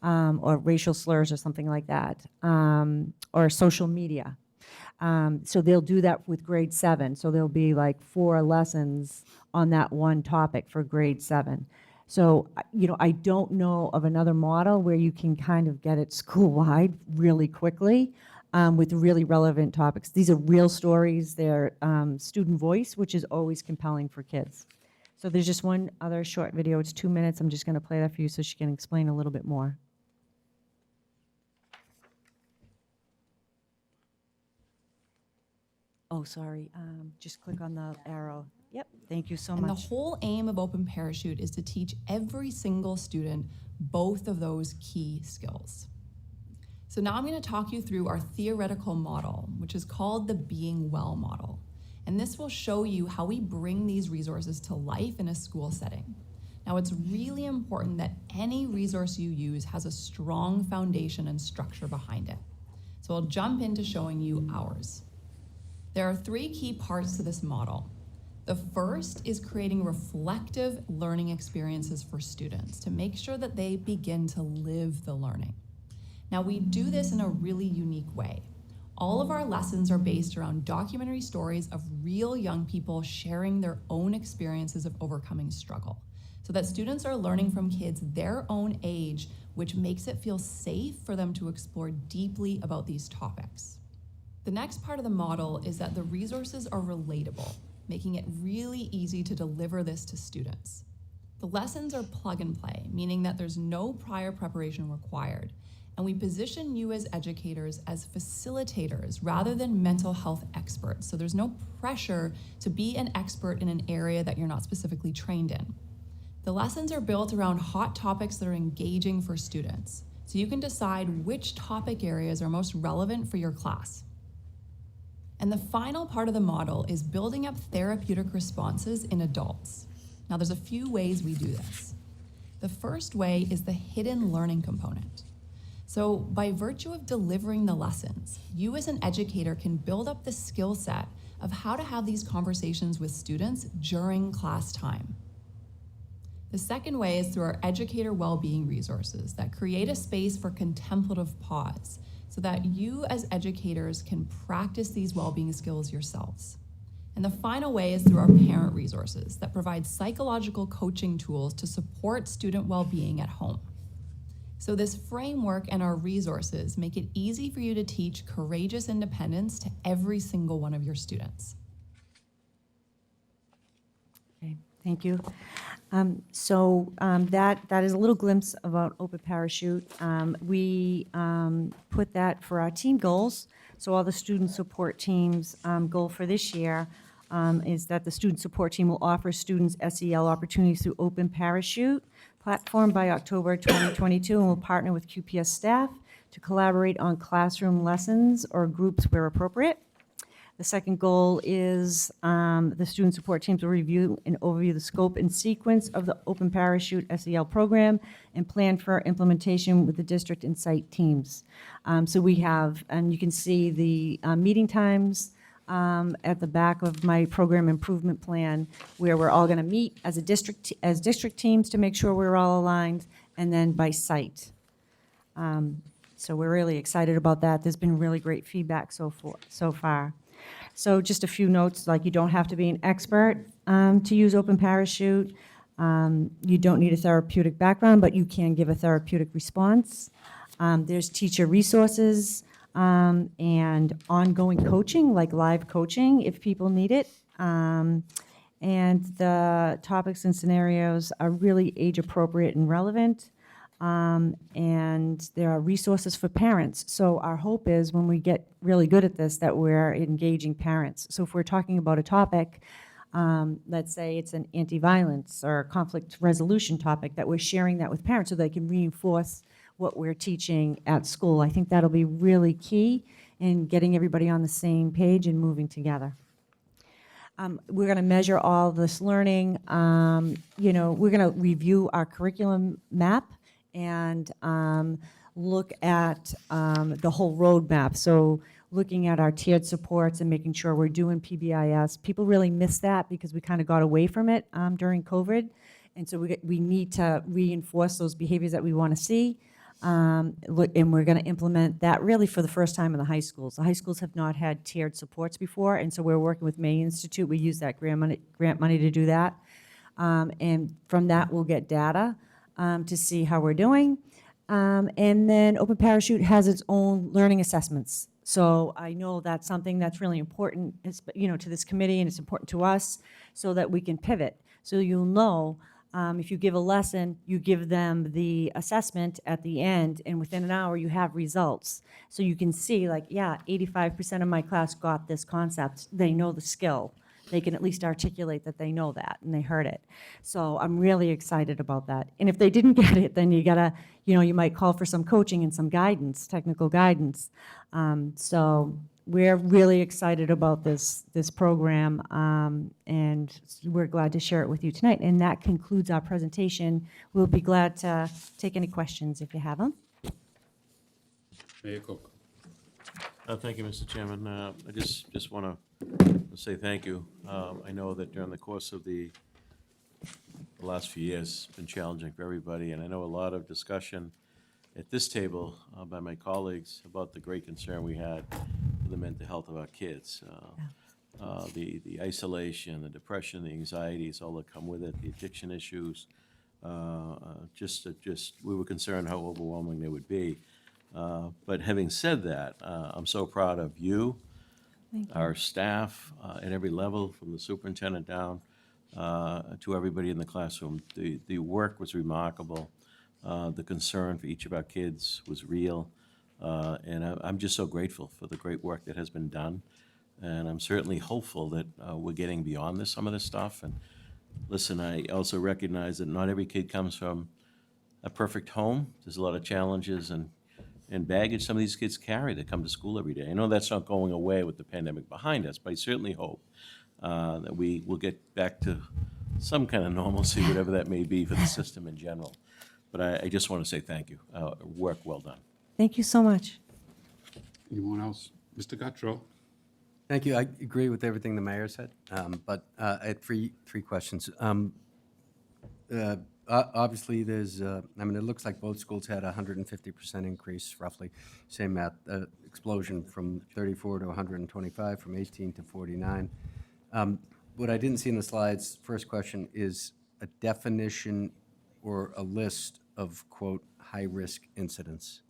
Speaker 9: or racial slurs or something like that, or social media. So they'll do that with grade 7. So there'll be like 4 lessons on that one topic for grade 7. So, I don't know of another model where you can kind of get it school-wide really quickly with really relevant topics. These are real stories. They're student voice, which is always compelling for kids. So there's just one other short video. It's 2 minutes. I'm just going to play that for you so she can explain a little bit more. Oh, sorry. Just click on the arrow. Yep. Thank you so
Speaker 8: And the
Speaker 9: much.
Speaker 8: whole aim of Open Parachute is to teach every single student both of those key skills. So now I'm going to talk you through our theoretical model, which is called the Being Well model. And this will show you how we bring these resources to life in a school setting. Now, it's really important that any resource you use has a strong foundation and structure behind it. So I'll jump into showing you ours. There are 3 key parts to this model. The first is creating reflective learning experiences for students to make sure that they begin to live the learning. Now, we do this in a really unique way. All of our lessons are based around documentary stories of real young people sharing their own experiences of overcoming struggle, so that students are learning from kids their own age, which makes it feel safe for them to explore deeply about these topics. The next part of the model is that the resources are relatable, making it really easy to deliver this to students. The lessons are plug and play, meaning that there's no prior preparation required, and we position you as educators as facilitators rather than mental health experts. So there's no pressure to be an expert in an area that you're not specifically trained in. The lessons are built around hot topics that are engaging for students, so you can decide which topic areas are most relevant for your class. And the final part of the model is building up therapeutic responses in adults. Now, there's a few ways we do this. The first way is the hidden learning component. So by virtue of delivering the lessons, you as an educator can build up the skill set of how to have these conversations with students during class time. The second way is through our educator well-being resources that create a space for contemplative pause, so that you as educators can practice these well-being skills yourselves. And the final way is through our parent resources that provide psychological coaching tools to support student well-being at home. So this framework and our resources make it easy for you to teach courageous independence to every single one of your students.
Speaker 9: Okay, thank you. That is a little glimpse about Open Parachute. We put that for our team goals. So all the student support teams' goal for this year is that the student support team will offer students SEL opportunities through Open Parachute platform by October 2022, and will partner with QPS staff to collaborate on classroom lessons or groups where appropriate. The second goal is the student support teams will review and overview the scope and sequence of the Open Parachute SEL program and plan for implementation with the district and site teams. So we have, and you can see the meeting times at the back of my program improvement plan, where we're all going to meet as a district, as district teams to make sure we're all aligned, and then by site. So we're really excited about that. There's been really great feedback so far. So just a few notes, like you don't have to be an expert to use Open Parachute. You don't need a therapeutic background, but you can give a therapeutic response. There's teacher resources and ongoing coaching, like live coaching if people need it. And the topics and scenarios are really age-appropriate and relevant. And there are resources for parents. So our hope is when we get really good at this, that we're engaging parents. So if we're talking about a topic, let's say it's an anti-violence or conflict resolution topic, that we're sharing that with parents so they can reinforce what we're teaching at school. I think that'll be really key in getting everybody on the same page and moving together. We're going to measure all this learning. We're going to review our curriculum map and look at the whole roadmap. So looking at our tiered supports and making sure we're doing PBIS. People really miss that because we kind of got away from it during COVID. And so we need to reinforce those behaviors that we want to see. And we're going to implement that really for the first time in the high schools. The high schools have not had tiered supports before, and so we're working with May Institute. We use that grant money to do that. And from that, we'll get data to see how we're doing. And then Open Parachute has its own learning assessments. So I know that's something that's really important, to this committee, and it's important to us so that we can pivot. So you'll know if you give a lesson, you give them the assessment at the end, and within an hour, you have results. So you can see, 85% of my class got this concept. They know the skill. They can at least articulate that they know that, and they heard it. So I'm really excited about that. And if they didn't get it, then you gotta, you might call for some coaching and some guidance, technical guidance. So we're really excited about this program, and we're glad to share it with you tonight. And that concludes our presentation. We'll be glad to take any questions if you have them.
Speaker 1: Mayor Cook.
Speaker 4: Thank you, Mr. Chairman. I just want to say thank you. I know that during the course of the last few years, it's been challenging for everybody, and I know a lot of discussion at this table by my colleagues about the great concern we had for the mental health of our kids. The isolation, the depression, the anxieties, all that come with it, the addiction issues. We were concerned how overwhelming they would be. But having said that, I'm so proud of you, our staff at every level, from the superintendent down to everybody in the classroom. The work was remarkable. The concern for each of our kids was real. And I'm just so grateful for the great work that has been done. And I'm certainly hopeful that we're getting beyond some of this stuff. And listen, I also recognize that not every kid comes from a perfect home. There's a lot of challenges and baggage some of these kids carry that come to school every day. I know that's not going away with the pandemic behind us, but I certainly hope that we will get back to some kind of normalcy, whatever that may be for the system in general. But I just want to say thank you. Work well done.
Speaker 9: Thank you so much.
Speaker 1: Anyone else? Mr. Gattro?
Speaker 10: Thank you. I agree with everything the mayor said, but I had three questions. Obviously, there's, it looks like both schools had a 150% increase, roughly, same math, explosion from 34 to 125, from 18 to 49. What I didn't see in the slides, first question, is a definition or a list of, quote, high-risk incidents.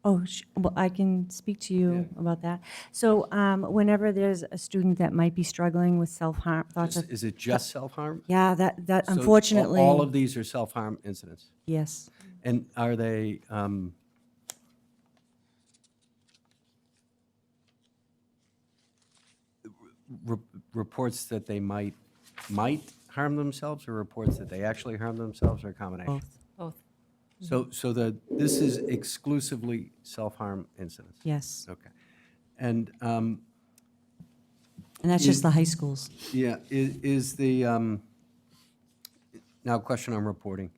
Speaker 9: Oh, well, I can speak to you about that. So whenever there's a student that might be struggling with self-harm, thoughts of,
Speaker 10: Is it just self-harm?
Speaker 9: yeah, that
Speaker 10: So
Speaker 9: unfortunately.
Speaker 10: all of these are self-harm incidents?
Speaker 9: Yes.
Speaker 10: And are they, reports that they might harm themselves, or reports that they actually harm themselves, or a combination?
Speaker 9: Both.
Speaker 6: Both.
Speaker 10: So this is exclusively self-harm incidents?
Speaker 9: Yes.
Speaker 10: Okay. And,
Speaker 9: And that's just the high schools.
Speaker 10: yeah, is the, now question on reporting.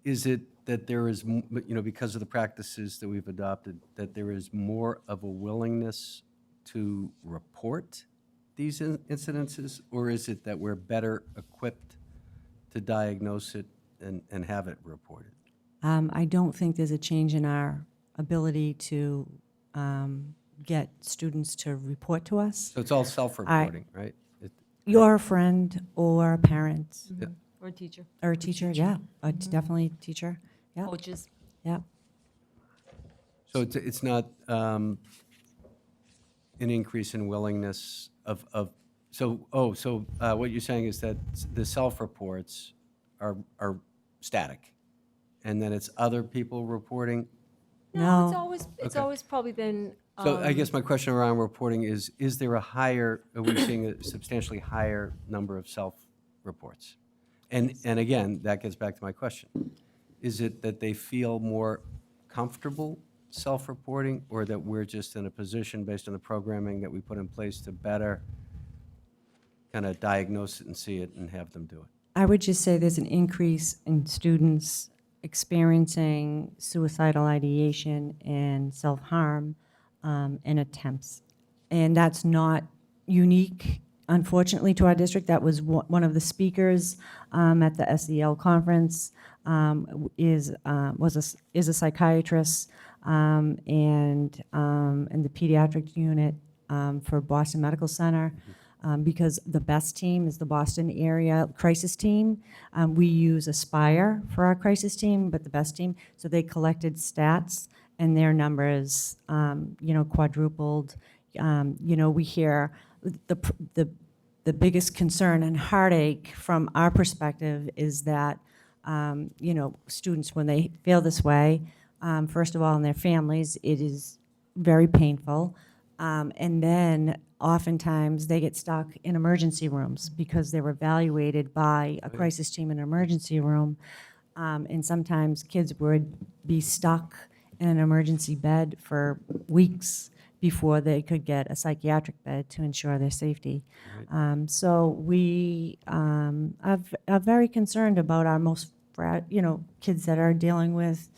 Speaker 10: Is it that there is, because of the practices that we've adopted, that there is more of a willingness to report these incidences? Or is it that we're better equipped to diagnose it and have it reported?
Speaker 9: I don't think there's a change in our ability to get students to report to us.
Speaker 10: So it's all self-reporting, right?
Speaker 9: You're a friend or a parent
Speaker 6: Or a teacher,
Speaker 9: or a teacher, yeah, definitely a teacher, yeah,
Speaker 6: coaches.
Speaker 9: yeah.
Speaker 10: So it's not an increase in willingness of So, what you're saying is that the self-reports are static, and then it's other people reporting?
Speaker 6: No,
Speaker 9: No.
Speaker 6: it's
Speaker 10: Okay.
Speaker 6: always probably been,
Speaker 10: So I guess my question around reporting is there are we seeing a substantially higher number of self-reports? And again, that gets back to my question. Is it that they feel more comfortable self-reporting, or that we're just in a position, based on the programming that we put in place, to better kind of diagnose it and see it and have them do it?
Speaker 9: I would just say there's an increase in students experiencing suicidal ideation and self-harm and attempts. And that's not unique, unfortunately, to our district. That was one of the speakers at the SEL conference, is a psychiatrist and in the pediatric unit for Boston Medical Center. Because the best team is the Boston area crisis team. We use Aspire for our crisis team, but the best team, so they collected stats and their numbers, quadrupled. We hear the biggest concern and heartache from our perspective is that, students, when they feel this way, first of all, in their families, it is very painful. And then oftentimes they get stuck in emergency rooms because they're evaluated by a crisis team in an emergency room. And sometimes kids would be stuck in an emergency bed for weeks before they could get a psychiatric bed to ensure their safety. So we are very concerned about our most, kids that are dealing with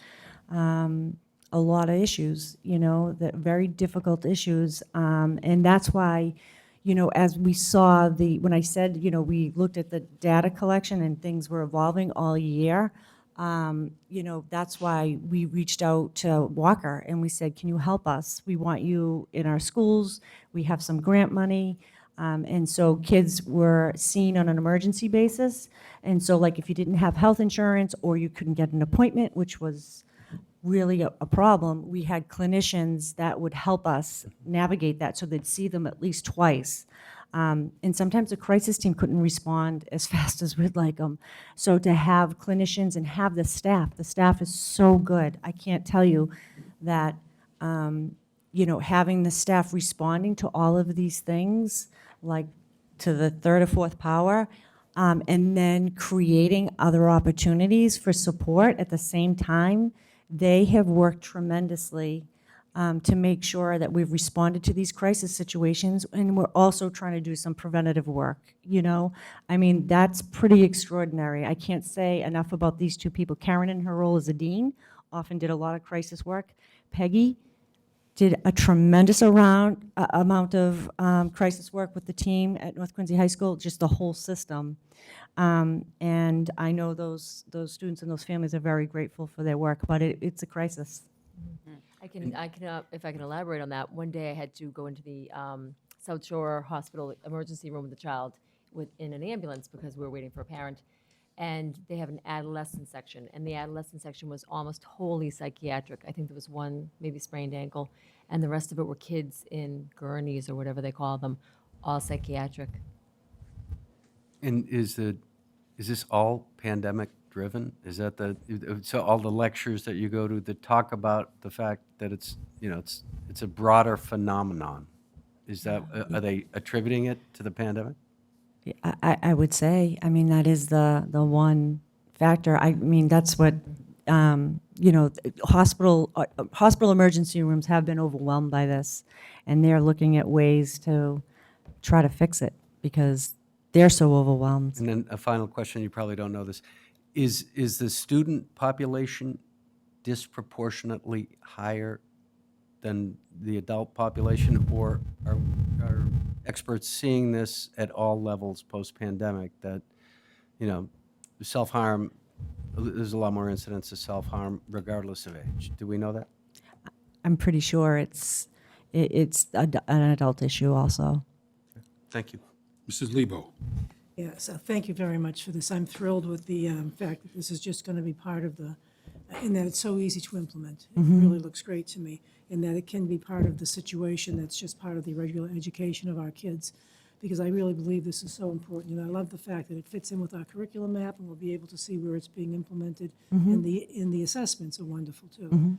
Speaker 9: a lot of issues, that very difficult issues. And that's why, as we saw when I said, we looked at the data collection and things were evolving all year, that's why we reached out to Walker and we said, can you help us? We want you in our schools. We have some grant money. And so kids were seen on an emergency basis. And so like if you didn't have health insurance or you couldn't get an appointment, which was really a problem, we had clinicians that would help us navigate that, so they'd see them at least twice. And sometimes the crisis team couldn't respond as fast as we'd like them. So to have clinicians and have the staff is so good. I can't tell you that, having the staff responding to all of these things, like to the third or fourth power, and then creating other opportunities for support at the same time, they have worked tremendously to make sure that we've responded to these crisis situations, and we're also trying to do some preventative work, I mean, that's pretty extraordinary. I can't say enough about these two people. Karen, in her role as a dean, often did a lot of crisis work. Peggy did a tremendous amount of crisis work with the team at North Quincy High School, just the whole system. And I know those students and those families are very grateful for their work, but it's a crisis.
Speaker 6: I can, if I can elaborate on that, one day I had to go into the South Shore Hospital emergency room with a child in an ambulance because we were waiting for a parent. And they have an adolescent section, and the adolescent section was almost wholly psychiatric. I think there was one, maybe sprained ankle, and the rest of it were kids in gurneys or whatever they call them, all psychiatric.
Speaker 10: And is this all pandemic driven? Is that so all the lectures that you go to that talk about the fact that it's a broader phenomenon? Is that, are they attributing it to the pandemic?
Speaker 9: I would say, I mean, that is the one factor. I mean, that's what, hospital emergency rooms have been overwhelmed by this, and they're looking at ways to try to fix it because they're so overwhelmed.
Speaker 10: And then a final question, you probably don't know this. Is the student population disproportionately higher than the adult population, or are experts seeing this at all levels post-pandemic that, self-harm, there's a lot more incidents of self-harm regardless of age? Do we know that?
Speaker 9: I'm pretty sure it's an adult issue also.
Speaker 10: Thank you.
Speaker 1: Mrs. Lebo.
Speaker 11: Yes, thank you very much for this. I'm thrilled with the fact that this is just going to be part of and that it's so easy to implement. It really looks great to me, and that it can be part of the situation that's just part of the regular education of our kids. because I really believe this is so important. And I love the fact that it fits in with our curriculum map, and we'll be able to see where it's being implemented. And the assessments are wonderful, too.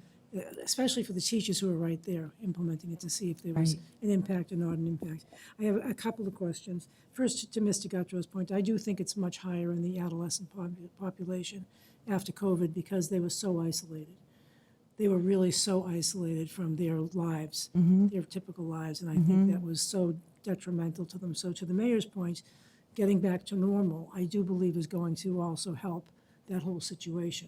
Speaker 11: Especially for the teachers who are right there implementing it to see if there was an impact or not an impact. I have a couple of questions. First, to Mr. Guttrow's point, I do think it's much higher in the adolescent population after COVID because they were so isolated. They were really so isolated from their lives, their typical lives, and I think that was so detrimental to them. So to the mayor's point, getting back to normal, I do believe is going to also help that whole situation.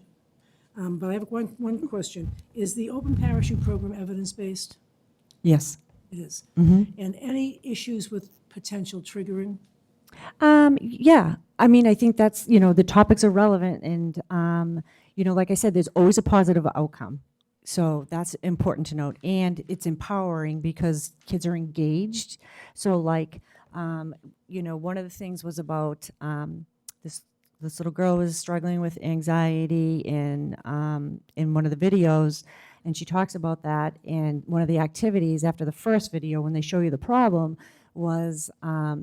Speaker 11: But I have one question. Is the open parachute program evidence-based?
Speaker 9: Yes.
Speaker 11: It is. And any issues with potential triggering?
Speaker 9: Yeah, I mean, I think that's, the topics are relevant and, like I said, there's always a positive outcome. So that's important to note. And it's empowering because kids are engaged. So like, one of the things was about this little girl was struggling with anxiety in one of the videos, and she talks about that. And one of the activities after the first video, when they show you the problem, was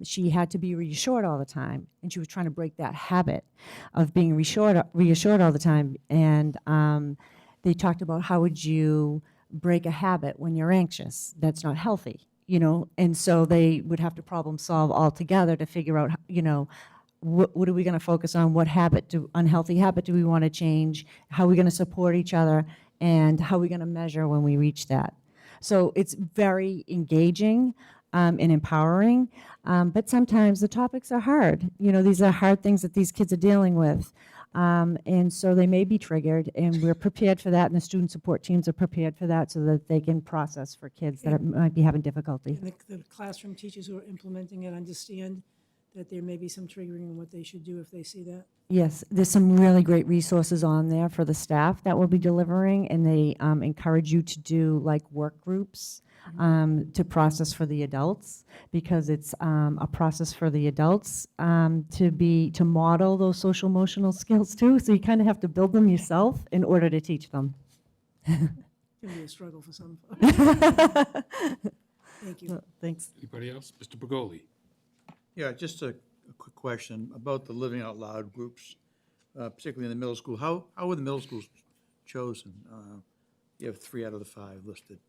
Speaker 9: she had to be reassured all the time, and she was trying to break that habit of being reassured all the time. And they talked about how would you break a habit when you're anxious? That's not healthy, And so they would have to problem solve all together to figure out, what are we going to focus on? What unhealthy habit do we want to change? How are we going to support each other? And how are we going to measure when we reach that? So it's very engaging and empowering, but sometimes the topics are hard. These are hard things that these kids are dealing with. And so they may be triggered, and we're prepared for that, and the student support teams are prepared for that so that they can process for kids that might be having difficulty.
Speaker 11: And the classroom teachers who are implementing it understand that there may be some triggering in what they should do if they see that?
Speaker 9: Yes, there's some really great resources on there for the staff that will be delivering, and they encourage you to do like work groups to process for the adults, because it's a process for the adults to model those social emotional skills too. So you kind of have to build them yourself in order to teach them.
Speaker 11: It can be a struggle for some. Thank you.
Speaker 9: Thanks.
Speaker 1: Anybody else? Mr. Bergoli?
Speaker 3: Yeah, just a quick question about the Living Out Loud groups, particularly in the middle school. How were the middle schools chosen? You have 3 out of the 5 listed.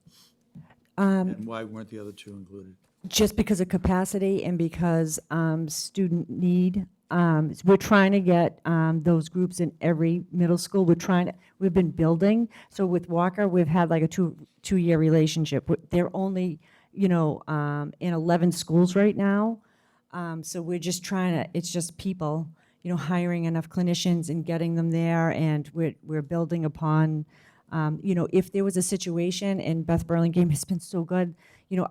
Speaker 3: And why weren't the other 2 included?
Speaker 9: Just because of capacity and because student need. We're trying to get those groups in every middle school. We've been building. So with Walker, we've had like a two-year relationship. They're only, in 11 schools right now. So we're just it's just people, hiring enough clinicians and getting them there. And we're building upon, if there was a situation, and Beth Burlingame has been so good,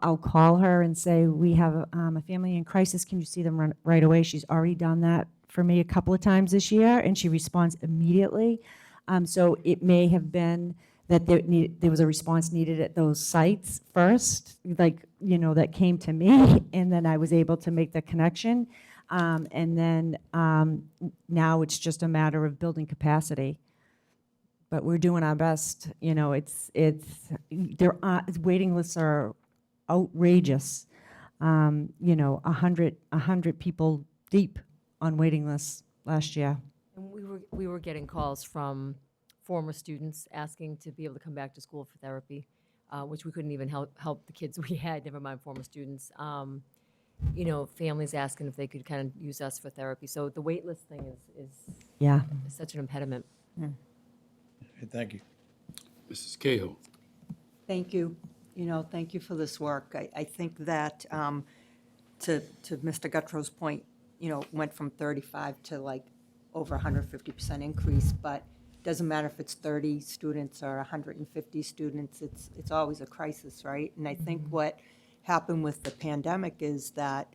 Speaker 9: I'll call her and say, we have a family in crisis. Can you see them right away? She's already done that for me a couple of times this year, and she responds immediately. So it may have been that there was a response needed at those sites first, that came to me, and then I was able to make the connection. And then now it's just a matter of building capacity. But we're doing our best. Waiting lists are outrageous. 100 people deep on waiting lists last year.
Speaker 6: And we were getting calls from former students asking to be able to come back to school for therapy, which we couldn't even help the kids we had, never mind former students. Families asking if they could kind of use us for therapy. So the wait list thing is such an impediment.
Speaker 3: Okay, thank you.
Speaker 1: Mrs. Cahill?
Speaker 12: Thank you. Thank you for this work. I think that, to Mr. Guttrow's point, went from 35 to like over 150% increase, but doesn't matter if it's 30 students or 150 students, it's always a crisis, right? And I think what happened with the pandemic is that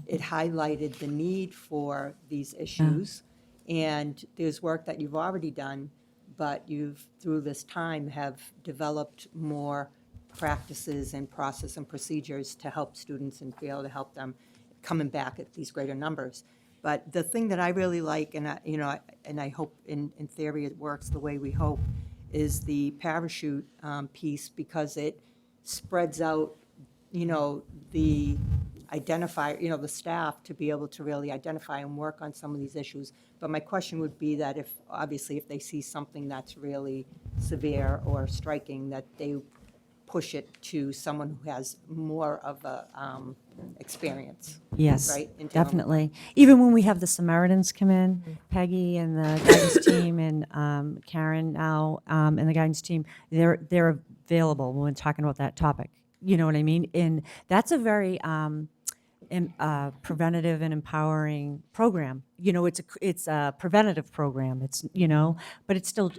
Speaker 12: it highlighted the need for these issues. And there's work that you've already done, but you've, through this time, have developed more practices and process and procedures to help students and be able to help them coming back at these greater numbers. But the thing that I really like, and I hope in theory it works the way we hope, is the parachute piece, because it spreads out, the identify, you know, the staff to be able to really identify and work on some of these issues. But my question would be that if, obviously, if they see something that's really severe or striking, that they push it to someone who has more of a experience.
Speaker 9: Yes,
Speaker 12: Right, in dealing with
Speaker 9: definitely. Even when we have the Samaritans come in, Peggy and the guidance team and Karen now and the guidance team, they're available when we're talking about that topic. You know what I mean? And that's a very preventative and empowering program. You know, it's a preventative program. It's, you know, but it still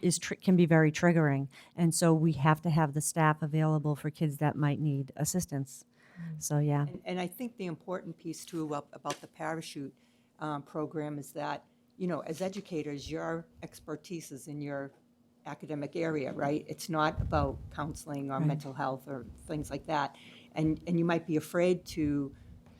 Speaker 9: can be very triggering. And so we have to have the staff available for kids that might need assistance. So, yeah.
Speaker 12: And I think the important piece too about the parachute program is that, you know, as educators, your expertise is in your academic area, right? It's not about counseling or mental health or things like that. And you might be afraid to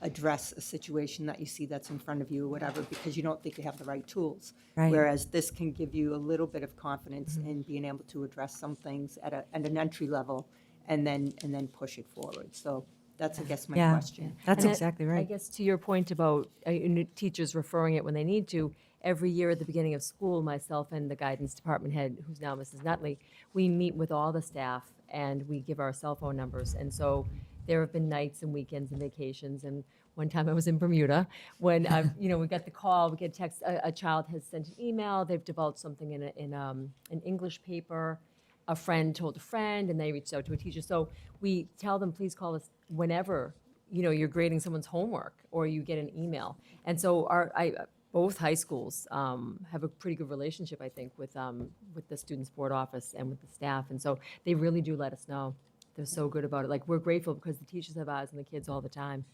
Speaker 12: address a situation that you see that's in front of you or whatever, because you don't think you have the right tools.
Speaker 9: Right.
Speaker 12: Whereas this can give you a little bit of confidence in being able to address some things at an entry level and then push it forward. So that's, I guess, my
Speaker 9: Yeah.
Speaker 12: question.
Speaker 9: That's
Speaker 6: And
Speaker 9: exactly
Speaker 6: I
Speaker 9: right.
Speaker 6: guess to your point about teachers referring it when they need to, every year at the beginning of school, myself and the guidance department head, who's now Mrs. Nutley, we meet with all the staff and we give our cell phone numbers. And so there have been nights and weekends and vacations. And one time I was in Bermuda when, you know, we got the call, we get a text, a child has sent an email, they've divulged something in an English paper. A friend told a friend and they reached out to a teacher. So we tell them, please call us whenever, you know, you're grading someone's homework or you get an email. And so both high schools have a pretty good relationship, I think, with the student support office and with the staff. And so they really do let us know. They're so good about it. Like, we're grateful because the teachers have eyes on the kids all the time.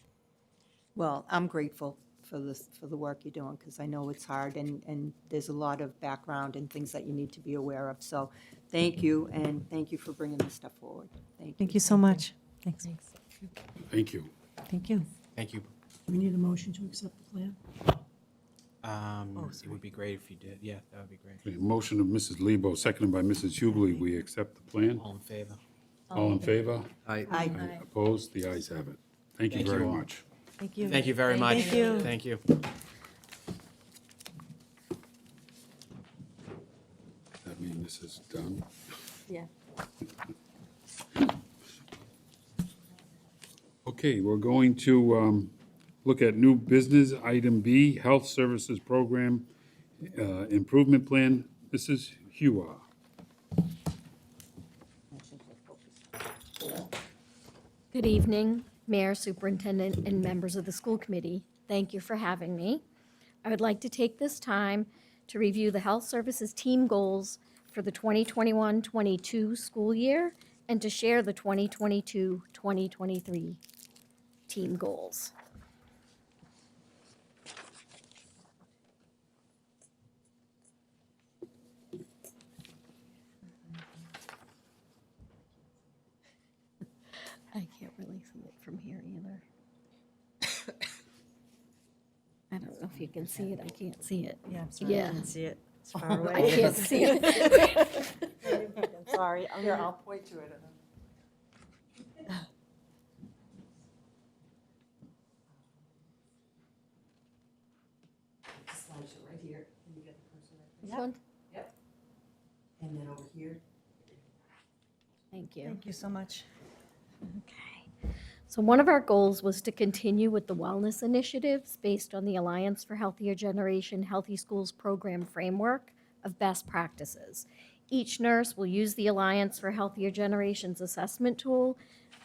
Speaker 12: Well, I'm grateful for the work you're doing, because I know it's hard, and there's a lot of background and things that you need to be aware of. So thank you, and thank you for bringing this stuff forward. Thank you.
Speaker 9: Thank you so much. Thanks.
Speaker 1: Thank you.
Speaker 9: Thank you.
Speaker 2: Thank you.
Speaker 11: We need a motion to accept the plan.
Speaker 2: It would be great if you did. Yeah, that would be great.
Speaker 1: Okay, motion of Mrs. Lebo, seconded by Mrs. Hubley. We accept the plan.
Speaker 2: All in favor?
Speaker 1: All in favor?
Speaker 3: I,
Speaker 12: Aye.
Speaker 1: Opposed? The ayes have it. Thank you
Speaker 2: Thank you
Speaker 1: very
Speaker 2: all.
Speaker 1: much.
Speaker 9: Thank you.
Speaker 2: Thank you very much.
Speaker 9: Thank you.
Speaker 2: Thank you.
Speaker 1: That means this is done.
Speaker 6: Yeah.
Speaker 1: Okay, we're going to look at new business, item B, Health Services Program Improvement Plan. Mrs. Hua.
Speaker 13: Good evening, Mayor, Superintendent, and members of the school committee. Thank you for having me. I would like to take this time to review the health services team goals for the 2021-22 school year and to share the 2022-2023 team goals. I can't really see it from here either. I don't know if you can see it. I can't see it.
Speaker 9: Yeah, I'm sorry. I
Speaker 13: Yeah.
Speaker 9: can't see it. It's far
Speaker 13: I
Speaker 9: away.
Speaker 13: can't see it.
Speaker 9: I'm sorry. Here, I'll point to it. Slides are right here. Can you get the cursor right
Speaker 13: This one?
Speaker 9: Yep. And then over here.
Speaker 13: Thank you.
Speaker 9: Thank you so much.
Speaker 13: Okay. So one of our goals was to continue with the wellness initiatives based on the Alliance for Healthier Generation Healthy Schools program framework of best practices. Each nurse will use the Alliance for Healthier Generations assessment tool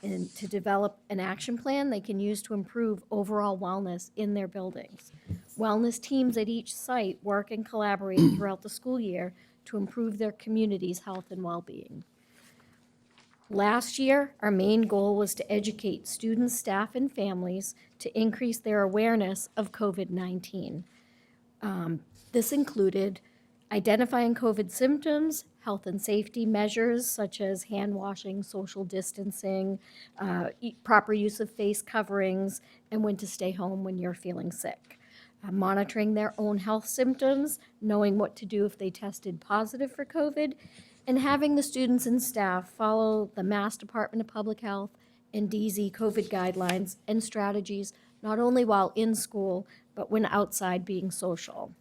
Speaker 13: and to develop an action plan they can use to improve overall wellness in their buildings. Wellness teams at each site work and collaborate throughout the school year to improve their community's health and well-being. Last year, our main goal was to educate students, staff, and families to increase their awareness of COVID-19. This included identifying COVID symptoms, health and safety measures such as hand washing, social distancing, proper use of face coverings, and when to stay home when you're feeling sick. Monitoring their own health symptoms, knowing what to do if they tested positive for COVID, and having the students and staff follow the Mass Department of Public Health and DZ COVID guidelines and strategies not only while in school, but when outside being social.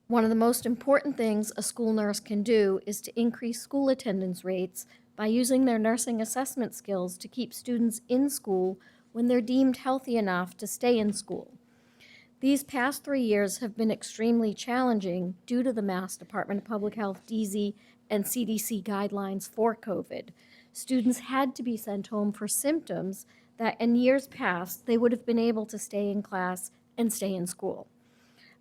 Speaker 13: One of the most important things a school nurse can do is to increase school attendance rates by using their nursing assessment skills to keep students in school when they're deemed healthy enough to stay in school. These past 3 years have been extremely challenging due to the Mass Department of Public Health, DZ, and CDC guidelines for COVID. Students had to be sent home for symptoms that in years past they would have been able to stay in class and stay in school.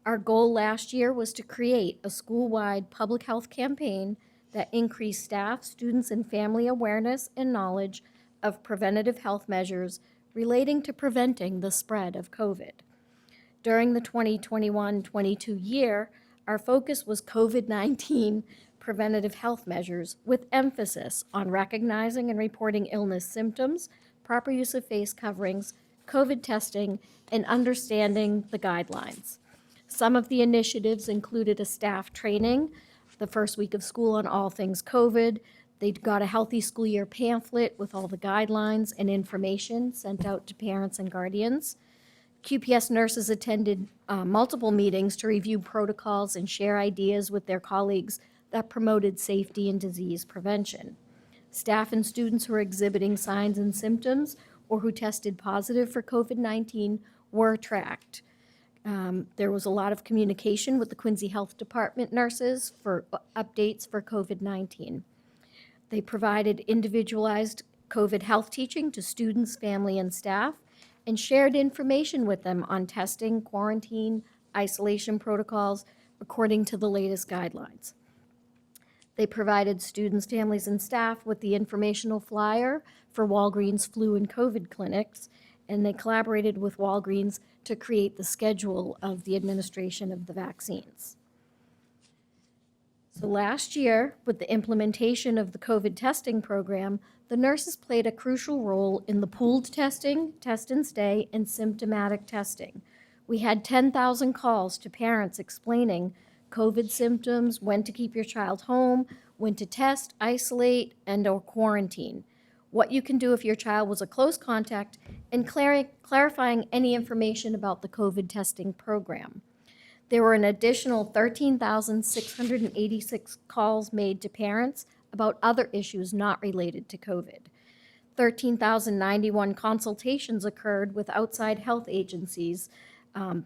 Speaker 13: Our goal last year was to create a school-wide public health campaign that increased staff, students, and family awareness and knowledge of preventative health measures relating to preventing the spread of COVID. During the 2021-22 year, our focus was COVID-19 preventative health measures with emphasis on recognizing and reporting illness symptoms, proper use of face coverings, COVID testing, and understanding the guidelines. Some of the initiatives included a staff training the first week of school on all things COVID. They got a Healthy School Year pamphlet with all the guidelines and information sent out to parents and guardians. QPS nurses attended multiple meetings to review protocols and share ideas with their colleagues that promoted safety and disease prevention. Staff and students who are exhibiting signs and symptoms or who tested positive for COVID-19 were tracked. There was a lot of communication with the Quincy Health Department nurses for updates for COVID-19. They provided individualized COVID health teaching to students, family, and staff, and shared information with them on testing, quarantine, isolation protocols, according to the latest guidelines. They provided students, families, and staff with the informational flyer for Walgreens flu and COVID clinics, and they collaborated with Walgreens to create the schedule of the administration of the vaccines. So last year, with the implementation of the COVID testing program, the nurses played a crucial role in the pooled testing, test and stay, and symptomatic testing. We had 10,000 calls to parents explaining COVID symptoms, when to keep your child home, when to test, isolate, and/or quarantine, what you can do if your child was a close contact, and clarifying any information about the COVID testing program. There were an additional 13,686 calls made to parents about other issues not related to COVID. 13,091 consultations occurred with outside health agencies.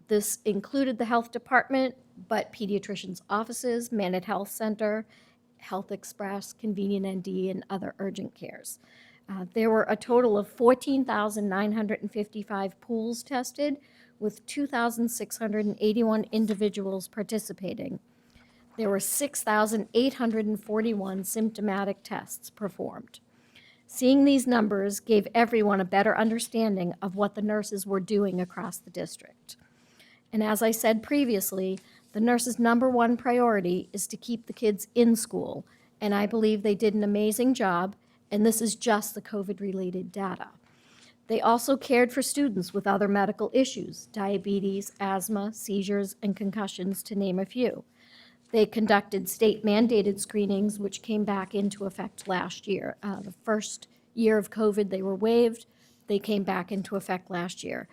Speaker 13: This included the health department, but pediatricians' offices, Manad Health Center, Health Express, Convenient ND, and other urgent cares. There were a total of 14,955 pools tested, with 2,681 individuals participating. There were 6,841 symptomatic tests performed. Seeing these numbers gave everyone a better understanding of what the nurses were doing across the district. And as I said previously, the nurses' number one priority is to keep the kids in school, and I believe they did an amazing job, and this is just the COVID-related data. They also cared for students with other medical issues, diabetes, asthma, seizures, and concussions, to name a few. They conducted state-mandated screenings, which came back into effect last year. The first year of COVID, they were waived. They came back into effect last year.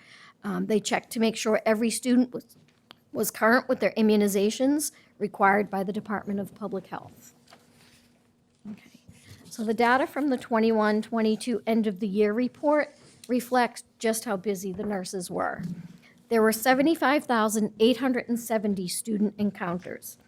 Speaker 13: They checked to make sure every student was current with their immunizations required by the Department of Public Health. Okay. So the data from the 21-22 end-of-the-year report reflects just how busy the nurses were. There were 75,870 student encounters.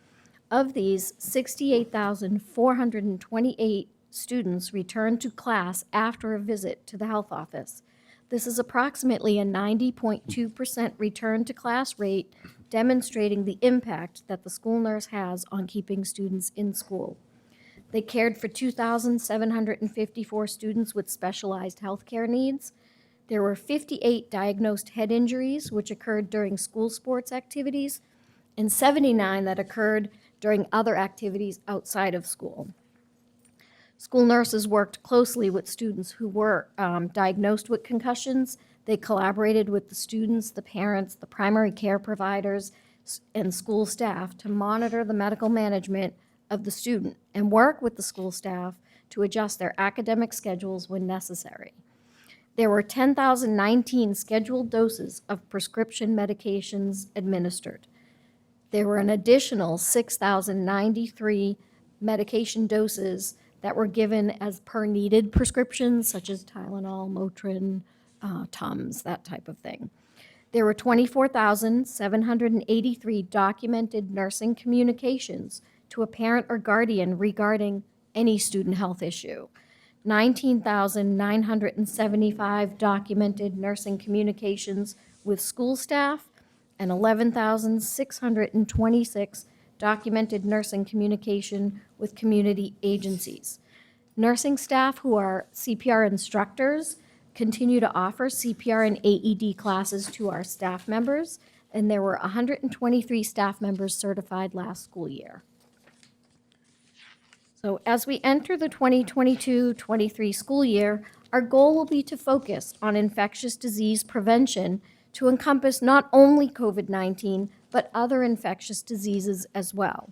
Speaker 13: Of these, 68,428 students returned to class after a visit to the health office. This is approximately a 90.2% return to class rate, demonstrating the impact that the school nurse has on keeping students in school. They cared for 2,754 students with specialized healthcare needs. There were 58 diagnosed head injuries, which occurred during school sports activities, and 79 that occurred during other activities outside of school. School nurses worked closely with students who were diagnosed with concussions. They collaborated with the students, the parents, the primary care providers, and school staff to monitor the medical management of the student and work with the school staff to adjust their academic schedules when necessary. There were 10,019 scheduled doses of prescription medications administered. There were an additional 6,093 medication doses that were given as per needed prescriptions, such as Tylenol, Motrin, Tums, that type of thing. There were 24,783 documented nursing communications to a parent or guardian regarding any student health issue. 19,975 documented nursing communications with school staff, and 11,626 documented nursing communication with community agencies. Nursing staff who are CPR instructors continue to offer CPR and AED classes to our staff members, and there were 123 staff members certified last school year. So as we enter the 2022-23 school year, our goal will be to focus on infectious disease prevention to encompass not only COVID-19, but other infectious diseases as well.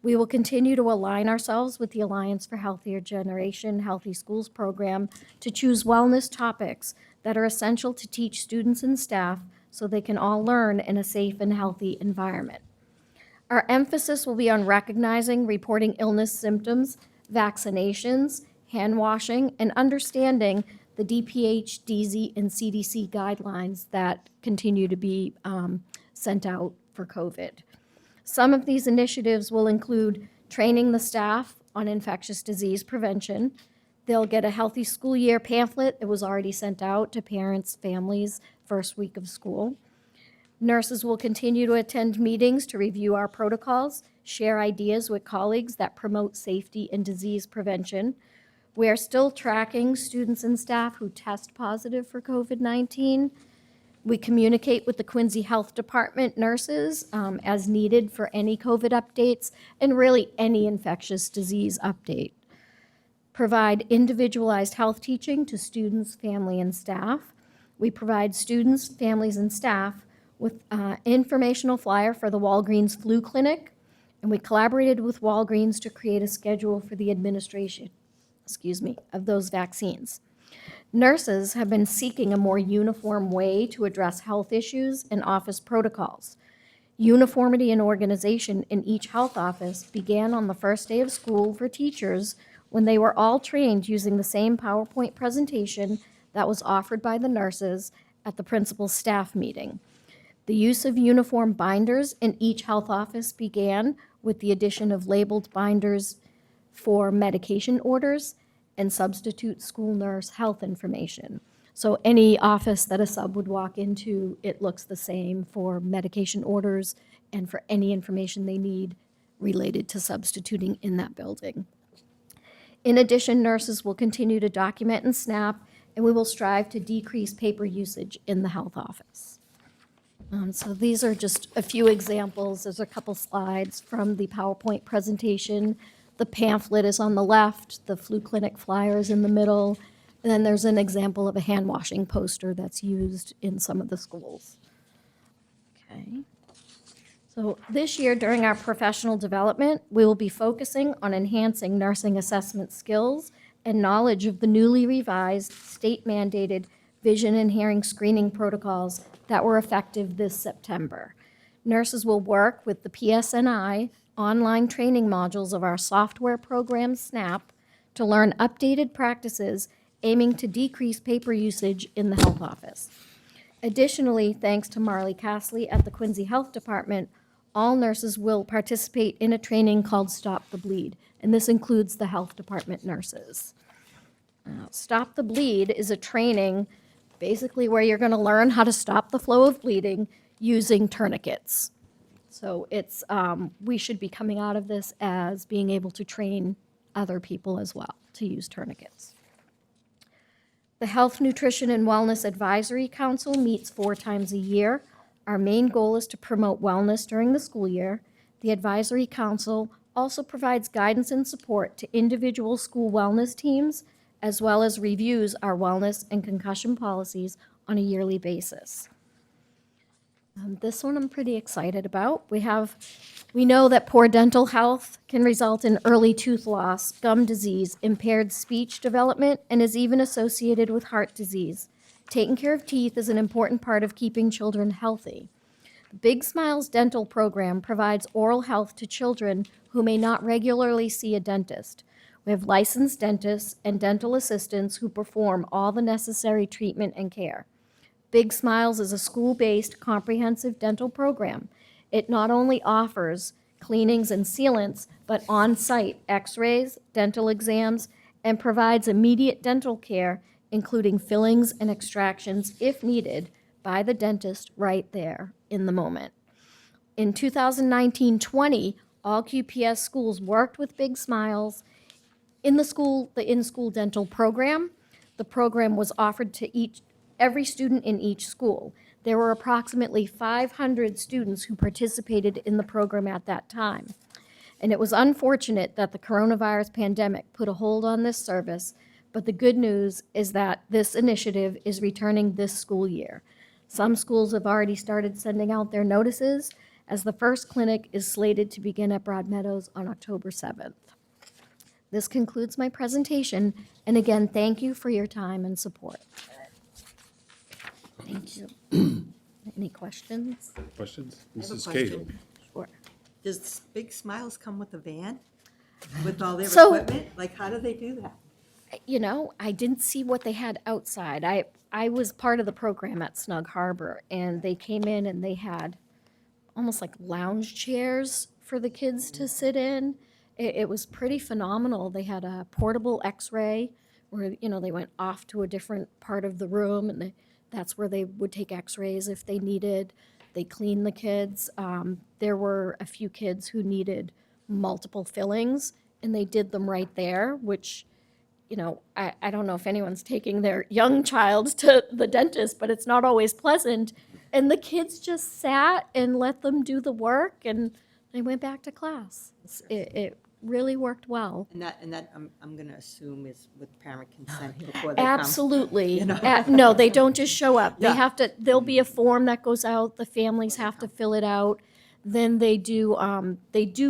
Speaker 13: We will continue to align ourselves with the Alliance for Healthier Generation Healthy Schools program to choose wellness topics that are essential to teach students and staff so they can all learn in a safe and healthy environment. Our emphasis will be on recognizing, reporting illness symptoms, vaccinations, hand washing, and understanding the DPH, DZ, and CDC guidelines that continue to be sent out for COVID. Some of these initiatives will include training the staff on infectious disease prevention. They'll get a Healthy School Year pamphlet that was already sent out to parents, families, first week of school. Nurses will continue to attend meetings to review our protocols, share ideas with colleagues that promote safety and disease prevention. We are still tracking students and staff who test positive for COVID-19. We communicate with the Quincy Health Department nurses as needed for any COVID updates and really any infectious disease update. Provide individualized health teaching to students, family, and staff. We provide students, families, and staff with informational flyer for the Walgreens Flu Clinic, and we collaborated with Walgreens to create a schedule for the administration, of those vaccines. Nurses have been seeking a more uniform way to address health issues and office protocols. Uniformity and organization in each health office began on the first day of school for teachers when they were all trained using the same PowerPoint presentation that was offered by the nurses at the principal staff meeting. The use of uniform binders in each health office began with the addition of labeled binders for medication orders and substitute school nurse health information. So any office that a sub would walk into, it looks the same for medication orders and for any information they need related to substituting in that building. In addition, nurses will continue to document and SNAP, and we will strive to decrease paper usage in the health office. So these are just a few examples. There's a couple slides from the PowerPoint presentation. The pamphlet is on the left, the flu clinic flyer is in the middle, and then there's an example of a hand washing poster that's used in some of the schools. Okay. So this year, during our professional development, we will be focusing on enhancing nursing assessment skills and knowledge of the newly revised state-mandated vision and hearing screening protocols that were effective this September. Nurses will work with the PSNI online training modules of our software program, SNAP, to learn updated practices aiming to decrease paper usage in the health office. Additionally, thanks to Marley Castley at the Quincy Health Department, all nurses will participate in a training called Stop the Bleed, and this includes the health department nurses. Stop the Bleed is a training basically where you're going to learn how to stop the flow of bleeding using tourniquets. So it's, we should be coming out of this as being able to train other people as well to use tourniquets. The Health, Nutrition, and Wellness Advisory Council meets 4 times a year. Our main goal is to promote wellness during the school year. The Advisory Council also provides guidance and support to individual school wellness teams, as well as reviews our wellness and concussion policies on a yearly basis. This one I'm pretty excited about. We know that poor dental health can result in early tooth loss, gum disease, impaired speech development, and is even associated with heart disease. Taking care of teeth is an important part of keeping children healthy. The Big Smiles Dental Program provides oral health to children who may not regularly see a dentist. We have licensed dentists and dental assistants who perform all the necessary treatment and care. Big Smiles is a school-based comprehensive dental program. It not only offers cleanings and sealants, but on-site x-rays, dental exams, and provides immediate dental care, including fillings and extractions if needed by the dentist right there in the moment. In 2019-20, all QPS schools worked with Big Smiles in the in-school dental program. The program was offered to every student in each school. There were approximately 500 students who participated in the program at that time. And it was unfortunate that the coronavirus pandemic put a hold on this service, but the good news is that this initiative is returning this school year. Some schools have already started sending out their notices, as the first clinic is slated to begin at Broadmeadows on October 7th. This concludes my presentation, and again, thank you for your time and support. Thank you. Any questions?
Speaker 1: Questions?
Speaker 12: I have a
Speaker 1: Mrs.
Speaker 12: question.
Speaker 1: Cahill?
Speaker 13: Sure.
Speaker 12: Does Big Smiles come with a van with all their
Speaker 13: So-
Speaker 12: equipment? Like, how do they do that?
Speaker 13: You know, I didn't see what they had outside. I was part of the program at Snug Harbor, and they came in and they had almost like lounge chairs for the kids to sit in. It was pretty phenomenal. They had a portable x-ray where, you know, they went off to a different part of the room, and that's where they would take x-rays if they needed. They cleaned the kids. There were a few kids who needed multiple fillings, and they did them right there, which, you know, I don't know if anyone's taking their young child to the dentist, but it's not always pleasant. And the kids just sat and let them do the work, and they went back to class. It really worked well.
Speaker 12: And that I'm gonna assume is with parent consent before they come.
Speaker 13: Absolutely.
Speaker 12: You know?
Speaker 13: No, they don't just show up. They
Speaker 12: Yeah.
Speaker 13: have to, there'll be a form that goes out, the families have to fill it out. Then they do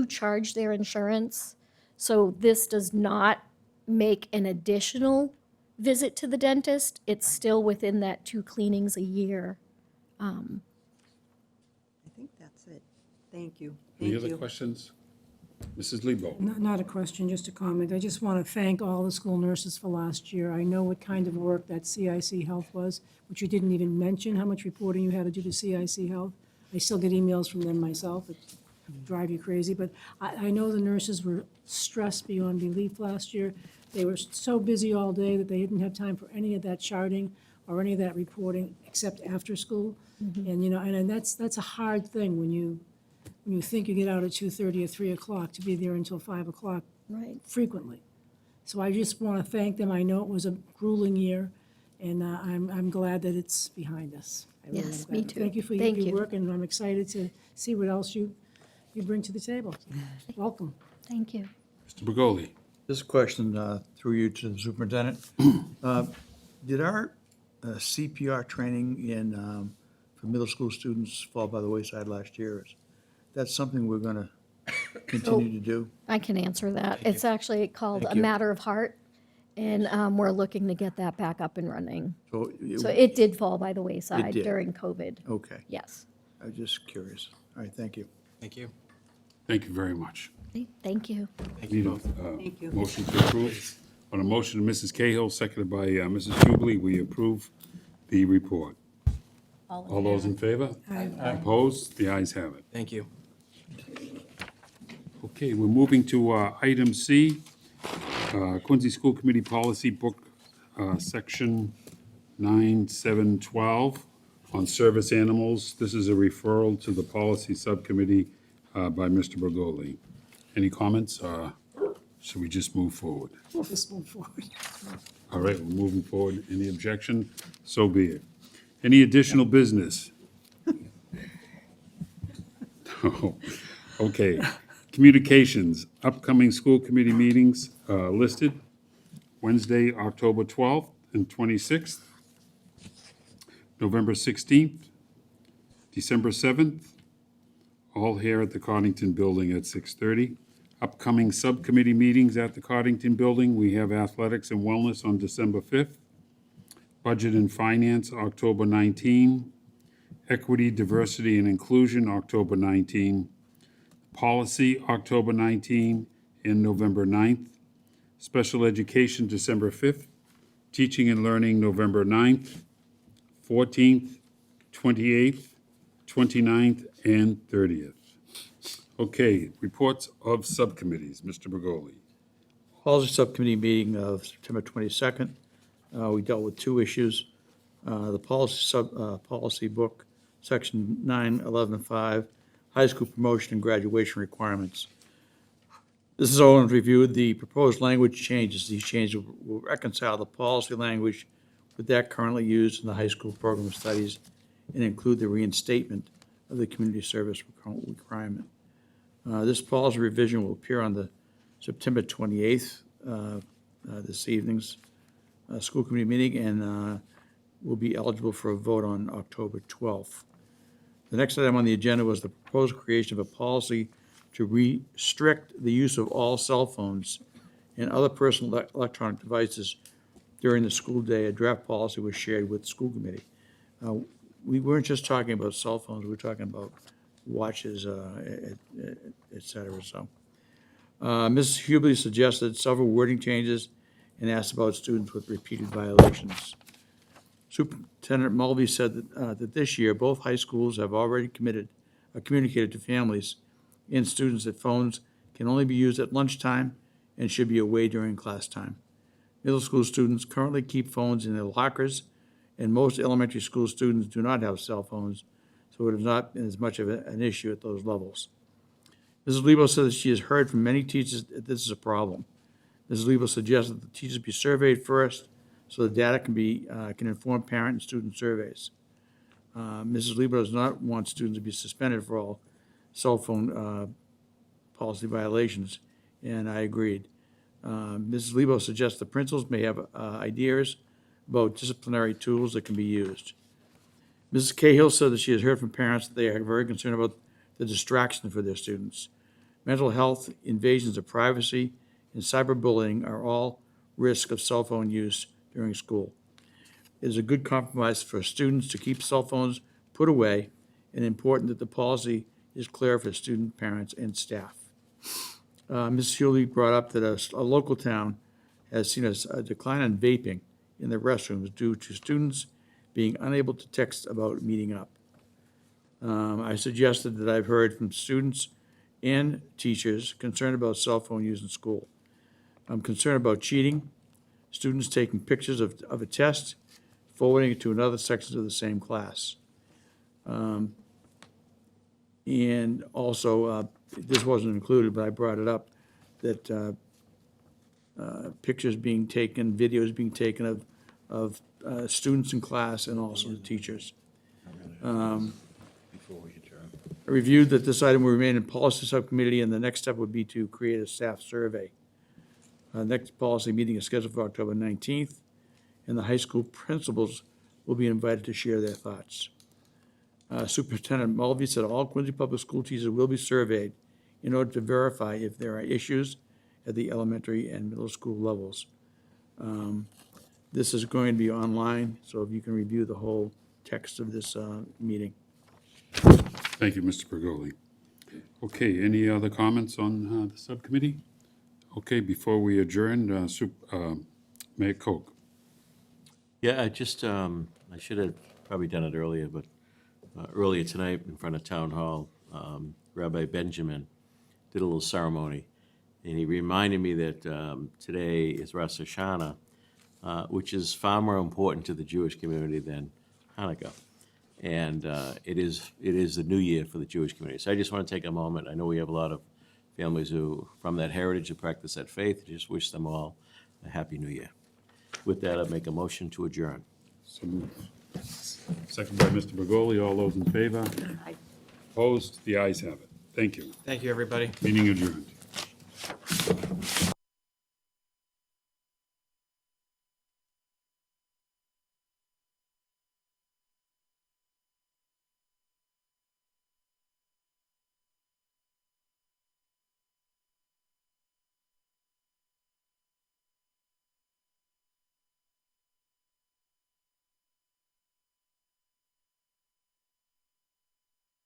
Speaker 13: charge their insurance. So this does not make an additional visit to the dentist. It's still within that 2 cleanings a year.
Speaker 12: I think that's it. Thank you.
Speaker 1: Any
Speaker 12: Thank
Speaker 1: other
Speaker 12: you.
Speaker 1: questions? Mrs. Lebo?
Speaker 11: Not a question, just a comment. I just want to thank all the school nurses for last year. I know what kind of work that CIC Health was, which you didn't even mention, how much reporting you had to do to CIC Health. I still get emails from them myself. It drive you crazy, but I know the nurses were stressed beyond belief last year. They were so busy all day that they didn't have time for any of that charting or any of that reporting except after school. And, you know, and that's a hard thing when you think you get out at 2:30 or 3 o'clock to be there until 5 o'clock
Speaker 13: Right.
Speaker 11: frequently. So I just want to thank them. I know it was a grueling year, and I'm glad that it's behind us. I really am
Speaker 13: Yes,
Speaker 11: glad.
Speaker 13: me too.
Speaker 11: Thank you for
Speaker 13: Thank
Speaker 11: your
Speaker 13: you.
Speaker 11: work, and I'm excited to see what else you bring to the table. Welcome.
Speaker 13: Thank you.
Speaker 1: Mr. Bergoli?
Speaker 3: This question through you to the superintendent. Did our CPR training for middle school students fall by the wayside last year? Is that something we're going to continue to do?
Speaker 13: I can answer that. It's actually called
Speaker 3: Thank
Speaker 13: A
Speaker 3: you.
Speaker 13: Matter of Heart, and we're looking to get that back up and running.
Speaker 3: So,
Speaker 13: So it did fall by the wayside
Speaker 3: did.
Speaker 13: during COVID.
Speaker 3: okay,
Speaker 13: Yes.
Speaker 3: I was just curious. All right, thank you.
Speaker 2: Thank you.
Speaker 1: Thank you very much.
Speaker 13: Thank you.
Speaker 1: Need a
Speaker 12: Thank you.
Speaker 1: motion to approve. On a motion of Mrs. Cahill, seconded by Mrs. Jubilee, we approve the report. All those in favor? Opposed? The ayes have it.
Speaker 2: Thank you.
Speaker 1: Okay, we're moving to item C, Quincy School Committee Policy Book, Section 9712 on service animals. This is a referral to the Policy Subcommittee by Mr. Bergoli. Any comments? Should we just move forward?
Speaker 11: We'll just move forward.
Speaker 1: All right, we're moving forward. Any objection? So be it. Any additional business? No. Okay. Communications, upcoming school committee meetings listed. Wednesday, October 12th and 26th. November 16th, December 7th, all here at the Coddington Building at 6:30. Upcoming subcommittee meetings at the Coddington Building, we have athletics and wellness on December 5th. Budget and Finance, October 19. Equity, Diversity, and Inclusion, October 19. Policy, October 19 and November 9th. Special Education, December 5th. Teaching and Learning, November 9th, 14th, 28th, 29th, and 30th. Okay, reports of subcommittees. Mr. Bergoli.
Speaker 3: Policy Subcommittee meeting of September 22nd. We dealt with two issues. The policy book, section 9.11.5, high school promotion and graduation requirements. This is all reviewed. The proposed language changes. These changes will reconcile the policy language with that currently used in the high school program of studies and include the reinstatement of the community service requirement. This policy revision will appear on the September 28th, this evening's school committee meeting, and will be eligible for a vote on October 12th. The next item on the agenda was the proposed creation of a policy to restrict the use of all cell phones and other personal electronic devices during the school day. A draft policy was shared with the school committee. We weren't just talking about cell phones, we were talking about watches, et cetera, so. Mrs. Hubley suggested several wording changes and asked about students with repeated violations. Superintendent Mulvey said that this year, both high schools have already communicated to families and students that phones can only be used at lunchtime and should be away during class time. Middle school students currently keep phones in their lockers, and most elementary school students do not have cell phones, so it has not been as much of an issue at those levels. Mrs. Lebo said that she has heard from many teachers that this is a problem. Mrs. Lebo suggested that the teachers be surveyed first so the data can inform parent and student surveys. Mrs. Lebo does not want students to be suspended for all cell phone policy violations, and I agreed. Mrs. Lebo suggests the principals may have ideas about disciplinary tools that can be used. Mrs. Cahill said that she has heard from parents that they are very concerned about the distraction for their students. Mental health, invasions of privacy, and cyberbullying are all risk of cell phone use during school. It is a good compromise for students to keep cell phones put away, and important that the policy is clear for student, parents, and staff. Ms. Hewley brought up that a local town has seen a decline in vaping in the restrooms due to students being unable to text about meeting up. I suggested that I've heard from students and teachers concerned about cell phone use in school. I'm concerned about cheating, students taking pictures of a test, forwarding it to another section of the same class. And also, this wasn't included, but I brought it up, that pictures being taken, videos being taken of students in class and also the teachers. I reviewed that this item will remain in policy subcommittee, and the next step would be to create a staff survey. Next policy meeting is scheduled for October 19th, and the high school principals will be invited to share their thoughts. Superintendent Mulvey said all Quincy Public School teachers will be surveyed in order to verify if there are issues at the elementary and middle school levels. This is going to be online, so if you can review the whole text of this meeting.
Speaker 1: Thank you, Mr. Bergoli. Okay, any other comments on the subcommittee? Okay, before we adjourn, Mayor Koch.
Speaker 4: Yeah, I should have probably done it earlier, but earlier tonight in front of Town Hall, Rabbi Benjamin did a little ceremony, and he reminded me that today is Rosh Hashanah, which is far more important to the Jewish community than Hanukkah. And it is the new year for the Jewish community. So I just want to take a moment. I know we have a lot of families who, from that heritage, who practice that faith. Just wish them all a happy new year. With that, I'll make a motion to adjourn.
Speaker 1: So moved. Second by Mr. Bergoli. All those in favor? Opposed? The ayes have it. Thank you.
Speaker 2: Thank you, everybody.
Speaker 1: Meeting adjourned.